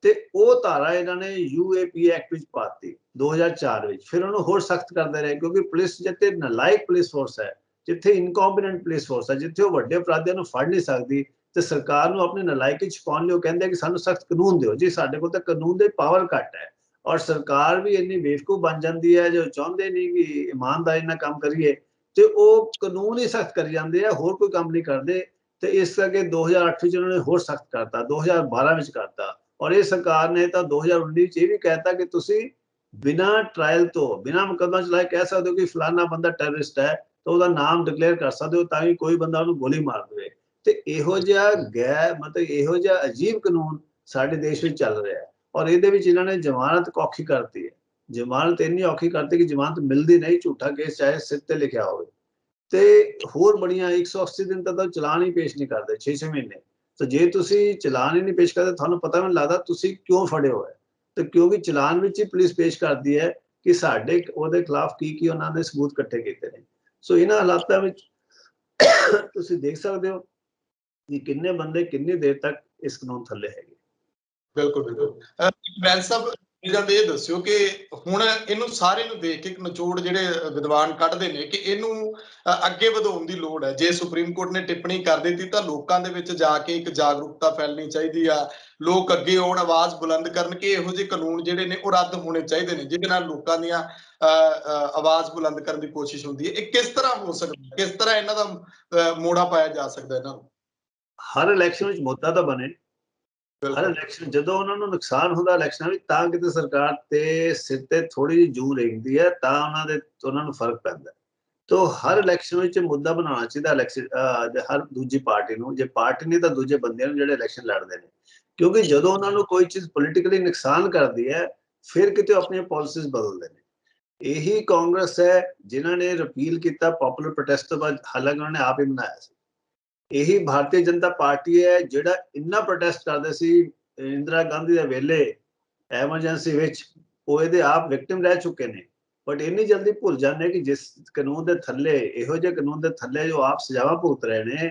ਤੇ ਉਹ ਧਾਰਾ ਇਹਨਾਂ ਨੇ UAP ਐਕਟ ਵਿੱਚ ਪਾਤੀ 2004 ਵਿੱਚ। ਫਿਰ ਉਹਨੂੰ ਹੋਰ ਸਖਤ ਕਰਦੇ ਰਹੇ, ਕਿਉਂਕਿ ਪੁਲਿਸ ਜਿੱਥੇ ਨਲਾਇਕ ਪੁਲਿਸ ਫੋਰਸ ਹੈ, ਜਿੱਥੇ ਇਨਕੰਪੀਟੈਂਟ ਪੁਲਿਸ ਫੋਰਸ ਹੈ, ਜਿੱਥੇ ਉਹ ਵੱਡੇ ਅਪਰਾਧੀਆਂ ਨੂੰ ਫੜ ਨਹੀਂ ਸਕਦੀ, ਤੇ ਸਰਕਾਰ ਨੂੰ ਆਪਣੇ ਨਲਾਇਕੀ ਛੁਪਾਉਣ ਲਈ ਉਹ ਕਹਿੰਦੇ ਕਿ ਸਾਨੂੰ ਸਖਤ ਕਾਨੂੰਨ ਦਿਓ। ਜੀ ਸਾਡੇ ਕੋਲ ਤਾਂ ਕਾਨੂੰਨ ਦੇ ਪਾਵਰ ਘੱਟ ਹੈ ਔਰ ਸਰਕਾਰ ਵੀ ਇੰਨੀ ਬੇਵਕੂਫ ਬਣ ਜਾਂਦੀ ਹੈ, ਜੋ ਚਾਹੁੰਦੇ ਨਹੀਂ ਕਿ ਇਮਾਨਦਾਰੀ ਨਾਲ ਕੰਮ ਕਰੀਏ ਤੇ ਉਹ ਕਾਨੂੰਨ ਹੀ ਸਖਤ ਕਰੀ ਜਾਂਦੇ ਆ, ਹੋਰ ਕੋਈ ਕੰਮ ਨਹੀਂ ਕਰਦੇ। ਤੇ ਇਸ ਕਰਕੇ 2008 ਵਿੱਚ ਉਹਨਾਂ ਨੇ ਹੋਰ ਸਖਤ ਕਰਤਾ, 2012 ਵਿੱਚ ਕਰਤਾ, ਔਰ ਇਹ ਸਰਕਾਰ ਨੇ ਤਾਂ 2019 ਵਿੱਚ ਇਹ ਵੀ ਕਹਿਤਾ ਕਿ ਤੁਸੀਂ ਬਿਨਾਂ ਟ੍ਰਾਇਲ ਤੋਂ, ਬਿਨਾਂ ਮੁਕੱਦਮਾ ਚਲਾਏ ਕਹਿ ਸਕਦੇ ਹੋ ਕਿ ਫਲਾਨਾ ਬੰਦਾ ਟੈਰਰਿਸਟ ਹੈ, ਤਾਂ ਉਹਦਾ ਨਾਮ ਡਿਕਲੇਅਰ ਕਰ ਸਕਦੇ ਹੋ ਤਾਂ ਕਿ ਕੋਈ ਬੰਦਾ ਉਹਨੂੰ ਗੋਲੀ ਮਾਰ ਦੇਵੇ। ਤੇ ਇਹੋ ਜਿਹਾ ਮਤਲਬ ਇਹੋ ਜਿਹਾ ਅਜੀਬ ਕਾਨੂੰਨ ਸਾਡੇ ਦੇਸ਼ ਵਿੱਚ ਚੱਲ ਰਿਹਾ ਹੈ। ਔਰ ਇਹਦੇ ਵਿੱਚ ਇਹਨਾਂ ਨੇ ਜ਼ਮਾਨਤ ਔਖੀ ਕਰਤੀ ਹੈ। ਜ਼ਮਾਨਤ ਇੰਨੀ ਔਖੀ ਕਰਤੀ ਕਿ ਜ਼ਮਾਨਤ ਮਿਲਦੀ ਨਹੀਂ, ਝੂਠਾ ਕੇਸ ਚਾਹੇ ਸਿਰ ਤੇ ਲਿਖਿਆ ਹੋਵੇ। ਤੇ ਹੋਰ ਬੜੀਆਂ 180 ਦਿਨ ਤੱਕ ਚਲਾਨ ਹੀ ਪੇਸ਼ ਨਹੀਂ ਕਰਦੇ, 6-6 ਮਹੀਨੇ। ਤਾਂ ਜੇ ਤੁਸੀਂ ਚਲਾਨ ਹੀ ਨਹੀਂ ਪੇਸ਼ ਕਰਦੇ ਤੁਹਾਨੂੰ ਪਤਾ ਵੀ ਨਹੀਂ ਲੱਗਦਾ ਤੁਸੀਂ ਕਿਉਂ ਫੜੇ ਹੋਏ। ਤੇ ਕਿਉਂਕਿ ਚਲਾਨ ਵਿੱਚ ਹੀ ਪੁਲਿਸ ਪੇਸ਼ ਕਰਦੀ ਹੈ ਕਿ ਸਾਡੇ ਉਹਦੇ ਖਿਲਾਫ ਕੀ ਉਹਨਾਂ ਨੇ ਸਬੂਤ ਇਕੱਠੇ ਕੀਤੇ ਨੇ। ਸੋ ਇਹਨਾਂ ਹਾਲਾਤਾਂ ਵਿੱਚ ਤੁਸੀਂ ਦੇਖ ਸਕਦੇ ਹੋ ਕਿ ਕਿੰਨੇ ਬੰਦੇ ਕਿੰਨੀ ਦੇਰ ਤੱਕ ਇਸ ਕਾਨੂੰਨ ਥੱਲੇ ਹੈਗੇ। ਬਿਲਕੁਲ ਬਿਲਕੁਲ। ਬੈਂਸ ਸਾਹਿਬ ਇਹ ਦੱਸਿਓ ਕਿ ਹੁਣ ਇਹਨੂੰ ਸਾਰੇ ਨੂੰ ਦੇਖ ਕੇ ਇੱਕ ਨਿਚੋੜ ਜਿਹੜੇ ਵਿਦਵਾਨ ਕੱਢਦੇ ਨੇ ਕਿ ਇਹਨੂੰ ਅੱਗੇ ਵਧਾਉਣ ਦੀ ਲੋੜ ਹੈ। ਜੇ ਸੁਪਰੀਮ ਕੋਰਟ ਨੇ ਟਿੱਪਣੀ ਕਰ ਦਿੱਤੀ ਤਾਂ ਲੋਕਾਂ ਦੇ ਵਿੱਚ ਜਾ ਕੇ ਇੱਕ ਜਾਗਰੂਕਤਾ ਫੈਲਣੀ ਚਾਹੀਦੀ ਆ, ਲੋਕ ਅੱਗੇ ਆਉਣ, ਆਵਾਜ਼ ਬੁਲੰਦ ਕਰਨ ਕਿ ਇਹੋ ਜਿਹੇ ਕਾਨੂੰਨ ਜਿਹੜੇ ਨੇ ਉਹ ਰੱਦ ਹੋਣੇ ਚਾਹੀਦੇ ਨੇ ਜਿਹਦੇ ਨਾਲ ਲੋਕਾਂ ਦੀਆਂ ਆਵਾਜ਼ ਬੁਲੰਦ ਕਰਨ ਦੀ ਕੋਸ਼ਿਸ਼ ਹੁੰਦੀ ਹੈ। ਇਹ ਕਿਸ ਤਰ੍ਹਾਂ ਹੋ ਸਕਦਾ, ਕਿਸ ਤਰ੍ਹਾਂ ਇਹਨਾਂ ਦਾ ਮੋੜਾ ਪਾਇਆ ਜਾ ਸਕਦਾ ਇਹਨਾਂ ਨੂੰ? ਹਰ ਇਲੈਕਸ਼ਨ ਵਿੱਚ ਮੁੱਦਾ ਤਾਂ ਬਣੇ, ਹਰ ਇਲੈਕਸ਼ਨ ਜਦੋਂ ਉਹਨਾਂ ਨੂੰ ਨੁਕਸਾਨ ਹੁੰਦਾ ਇਲੈਕਸ਼ਨਾਂ ਵਿੱਚ ਤਾਂ ਕਿਤੇ ਸਰਕਾਰ ਤੇ ਸਿਰ ਤੇ ਥੋੜੀ ਜਿਹੀ ਜੂੰ ਰੇਂਗਦੀ ਹੈ ਤਾਂ ਉਹਨਾਂ ਨੂੰ ਫਰਕ ਪੈਂਦਾ। ਤੋ ਹਰ ਇਲੈਕਸ਼ਨ ਵਿੱਚ ਮੁੱਦਾ ਬਣਾਉਣਾ ਚਾਹੀਦਾ ਇਲੈਕਸ਼ਨ ਹਰ ਦੂਜੀ ਪਾਰਟੀ ਨੂੰ, ਜੇ ਪਾਰਟੀ ਨਹੀਂ ਤਾਂ ਦੂਜੇ ਬੰਦਿਆਂ ਨੂੰ ਜਿਹੜੇ ਇਲੈਕਸ਼ਨ ਲੜਦੇ ਨੇ, ਕਿਉਂਕਿ ਜਦੋਂ ਉਹਨਾਂ ਨੂੰ ਕੋਈ ਚੀਜ਼ ਪੋਲੀਟੀਕਲੀ ਨੁਕਸਾਨ ਕਰਦੀ ਹੈ ਫਿਰ ਕਿਤੇ ਆਪਣੀਆਂ ਪਾਲਿਸੀਜ਼ ਬਦਲਦੇ ਨੇ। ਇਹੀ ਕਾਂਗਰਸ ਹੈ ਜਿਨ੍ਹਾਂ ਨੇ ਰਿਪੀਲ ਕੀਤਾ ਪਪੂਲਰ ਪ੍ਰੋਟੈਸਟ ਤੋਂ ਬਾਅਦ, ਹਾਲਾਂਕਿ ਉਹਨਾਂ ਨੇ ਆਪ ਹੀ ਬਣਾਇਆ ਸੀ। ਇਹੀ ਭਾਰਤੀ ਜਨਤਾ ਪਾਰਟੀ ਹੈ ਜਿਹੜਾ ਇੰਨਾ ਪ੍ਰੋਟੈਸਟ ਕਰਦੇ ਸੀ ਇੰਦਰਾ ਗਾਂਧੀ ਦੇ ਵੇਲੇ ਐਮਰਜੈਂਸੀ ਵਿੱਚ, ਉਹ ਇਹਦੇ ਆਪ ਵਿਕਟਿਮ ਰਹਿ ਚੁੱਕੇ ਨੇ। ਬਟ ਇੰਨੀ ਜਲਦੀ ਭੁੱਲ ਜਾਂਦੇ ਕਿ ਜਿਸ ਕਾਨੂੰਨ ਦੇ ਥੱਲੇ, ਇਹੋ ਜਿਹੇ ਕਾਨੂੰਨ ਦੇ ਥੱਲੇ ਜੋ ਆਪ ਸਜ਼ਾਵਾਂ ਭੁਗਤ ਰਹੇ ਨੇ,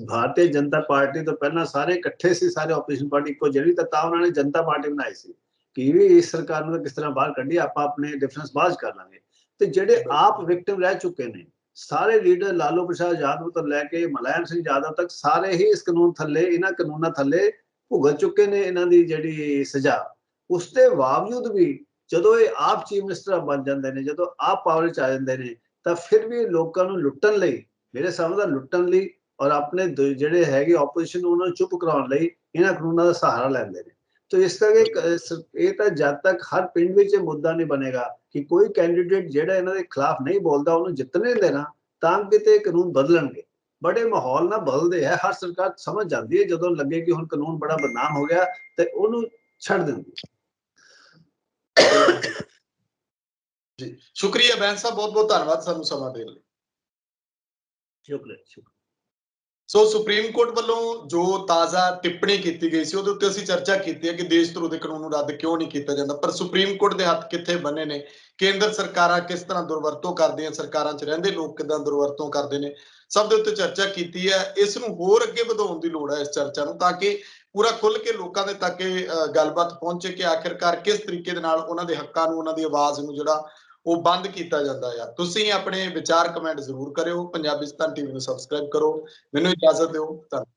ਭਾਰਤੀ ਜਨਤਾ ਪਾਰਟੀ ਤੋਂ ਪਹਿਲਾਂ ਸਾਰੇ ਇਕੱਠੇ ਸੀ, ਸਾਰੇ ਆਪੋਜੀਸ਼ਨ ਪਾਰਟੀ ਇੱਕੋ ਜਿਹੜੀ, ਤਾਂ ਉਹਨਾਂ ਨੇ ਜਨਤਾ ਪਾਰਟੀ ਬਣਾਈ ਸੀ ਕਿ ਵੀ ਇਸ ਸਰਕਾਰ ਨੂੰ ਕਿਸ ਤਰ੍ਹਾਂ ਬਾਹਰ ਕੱਢੀ, ਆਪਾਂ ਆਪਣੇ ਡਿਫਰੈਂਸ ਬਾਅਦ ਕਰ ਲਾਂਗੇ। ਤੇ ਜਿਹੜੇ ਆਪ ਵਿਕਟਿਮ ਰਹਿ ਚੁੱਕੇ ਨੇ ਸਾਰੇ ਲੀਡਰ, ਲਾਲੂ ਪ੍ਰਸਾਦ ਯਾਦਵ ਤੋਂ ਲੈ ਕੇ ਮੁਲਾਇਮ ਸਿੰਘ ਯਾਦਵ ਤੱਕ, ਸਾਰੇ ਹੀ ਇਸ ਕਾਨੂੰਨ ਥੱਲੇ, ਇਹਨਾਂ ਕਾਨੂੰਨਾਂ ਥੱਲੇ ਭੁਗਤ ਚੁੱਕੇ ਨੇ ਇਹਨਾਂ ਦੀ ਜਿਹੜੀ ਸਜ਼ਾ। ਉਸ ਦੇ ਬਾਵਜੂਦ ਵੀ ਜਦੋਂ ਇਹ ਆਪ ਚੀਫ ਮਿਨਿਸਟਰ ਬਣ ਜਾਂਦੇ ਨੇ, ਜਦੋਂ ਆਪ ਪਾਵਰ 'ਚ ਆ ਜਾਂਦੇ ਨੇ, ਤਾਂ ਫਿਰ ਵੀ ਲੋਕਾਂ ਨੂੰ ਲੁੱਟਣ ਲਈ, ਮੇਰੇ ਸਾਹਮਣੇ ਦਾ ਲੁੱਟਣ ਲਈ ਔਰ ਆਪਣੇ ਜਿਹੜੇ ਹੈਗੇ ਆਪੋਜੀਸ਼ਨ ਨੂੰ ਉਹਨਾਂ ਨੂੰ ਚੁੱਪ ਕਰਾਉਣ ਲਈ ਇਹਨਾਂ ਕਾਨੂੰਨਾਂ ਦਾ ਸਹਾਰਾ ਲੈਂਦੇ ਨੇ। तो इस करके ये तो जब तक हर पिंड में मुद्दा नहीं बनेगा कि कोई कैंडीडेट ਜਿਹੜਾ ਇਹਨਾਂ ਦੇ ਖਿਲਾਫ ਨਹੀਂ ਬੋਲਦਾ ਉਹਨੂੰ ਜਿੱਤਣੇ ਦੇਣਾ, ਤਾਂ ਕਿਤੇ ਕਾਨੂੰਨ ਬਦਲਣਗੇ। ਬੜੇ ਮਾਹੌਲ ਨਾਲ ਬਦਲਦੇ ਹੈ, ਹਰ ਸਰਕਾਰ ਸਮਝ ਜਾਂਦੀ ਹੈ ਜਦੋਂ ਲੱਗੇ ਕਿ ਹੁਣ ਕਾਨੂੰਨ ਬੜਾ ਬਦਨਾਮ ਹੋ ਗਿਆ ਤੇ ਉਹਨੂੰ ਛੱਡ ਦਿੰਦੀ ਹੈ। ਜੀ ਸ਼ੁਕਰੀਆ ਬੈਂਸ ਸਾਹਿਬ, ਬਹੁਤ ਬਹੁਤ ਧੰਨਵਾਦ ਸਾਨੂੰ ਸਮਾਂ ਦੇਣ ਲਈ। ਸ਼ੁਕਰੀਆ। ਸੋ ਸੁਪਰੀਮ ਕੋਰਟ ਵੱਲੋਂ ਜੋ ਤਾਜ਼ਾ ਟਿੱਪਣੀ ਕੀਤੀ ਗਈ ਸੀ ਉਹਦੇ ਉੱਤੇ ਅਸੀਂ ਚਰਚਾ ਕੀਤੀ ਹੈ ਕਿ ਦੇਸ਼ ਧਰੋਹ ਦੇ ਕਾਨੂੰਨ ਨੂੰ ਰੱਦ ਕਿਉਂ ਨਹੀਂ ਕੀਤਾ ਜਾਂਦਾ, ਪਰ ਸੁਪਰੀਮ ਕੋਰਟ ਦੇ ਹੱਥ ਕਿੱਥੇ ਬੰਨੇ ਨੇ, ਕੇਂਦਰ ਸਰਕਾਰਾਂ ਕਿਸ ਤਰ੍ਹਾਂ ਦੁਰਵਰਤੋਂ ਕਰਦੀਆਂ, ਸਰਕਾਰਾਂ 'ਚ ਰਹਿੰਦੇ ਲੋਕ ਕਿੱਦਾਂ ਦੁਰਵਰਤੋਂ ਕਰਦੇ ਨੇ, ਸਭ ਦੇ ਉੱਤੇ ਚਰਚਾ ਕੀਤੀ ਹੈ। ਇਸ ਨੂੰ ਹੋਰ ਅੱਗੇ ਵਧਾਉਣ ਦੀ ਲੋੜ ਹੈ, ਇਸ ਚਰਚਾ ਨੂੰ, ਤਾਂ ਕਿ ਪੂਰਾ ਖੁੱਲ ਕੇ ਲੋਕਾਂ ਦੇ ਤੱਕ ਇਹ ਗੱਲਬਾਤ ਪਹੁੰਚੇ ਕਿ ਆਖਿਰਕਾਰ ਕਿਸ ਤਰੀਕੇ ਦੇ ਨਾਲ ਉਹਨਾਂ ਦੇ ਹੱਕਾਂ ਨੂੰ, ਉਹਨਾਂ ਦੀ ਆਵਾਜ਼ ਨੂੰ ਜਿਹੜਾ ਉਹ ਬੰਦ ਕੀਤਾ ਜਾਂਦਾ ਆ। ਤੁਸੀਂ ਆਪਣੇ ਵਿਚਾਰ ਕਮੈਂਟ ਜ਼ਰੂਰ ਕਰਿਓ। ਪੰਜਾਬਿਸਤਾਨ ਟੀਵੀ ਨੂੰ ਸਬਸਕ੍ਰਾਈਬ ਕਰੋ। ਮੈਨੂੰ ਇਜਾਜ਼ਤ ਦਿਓ। ਧੰਨਵਾਦ।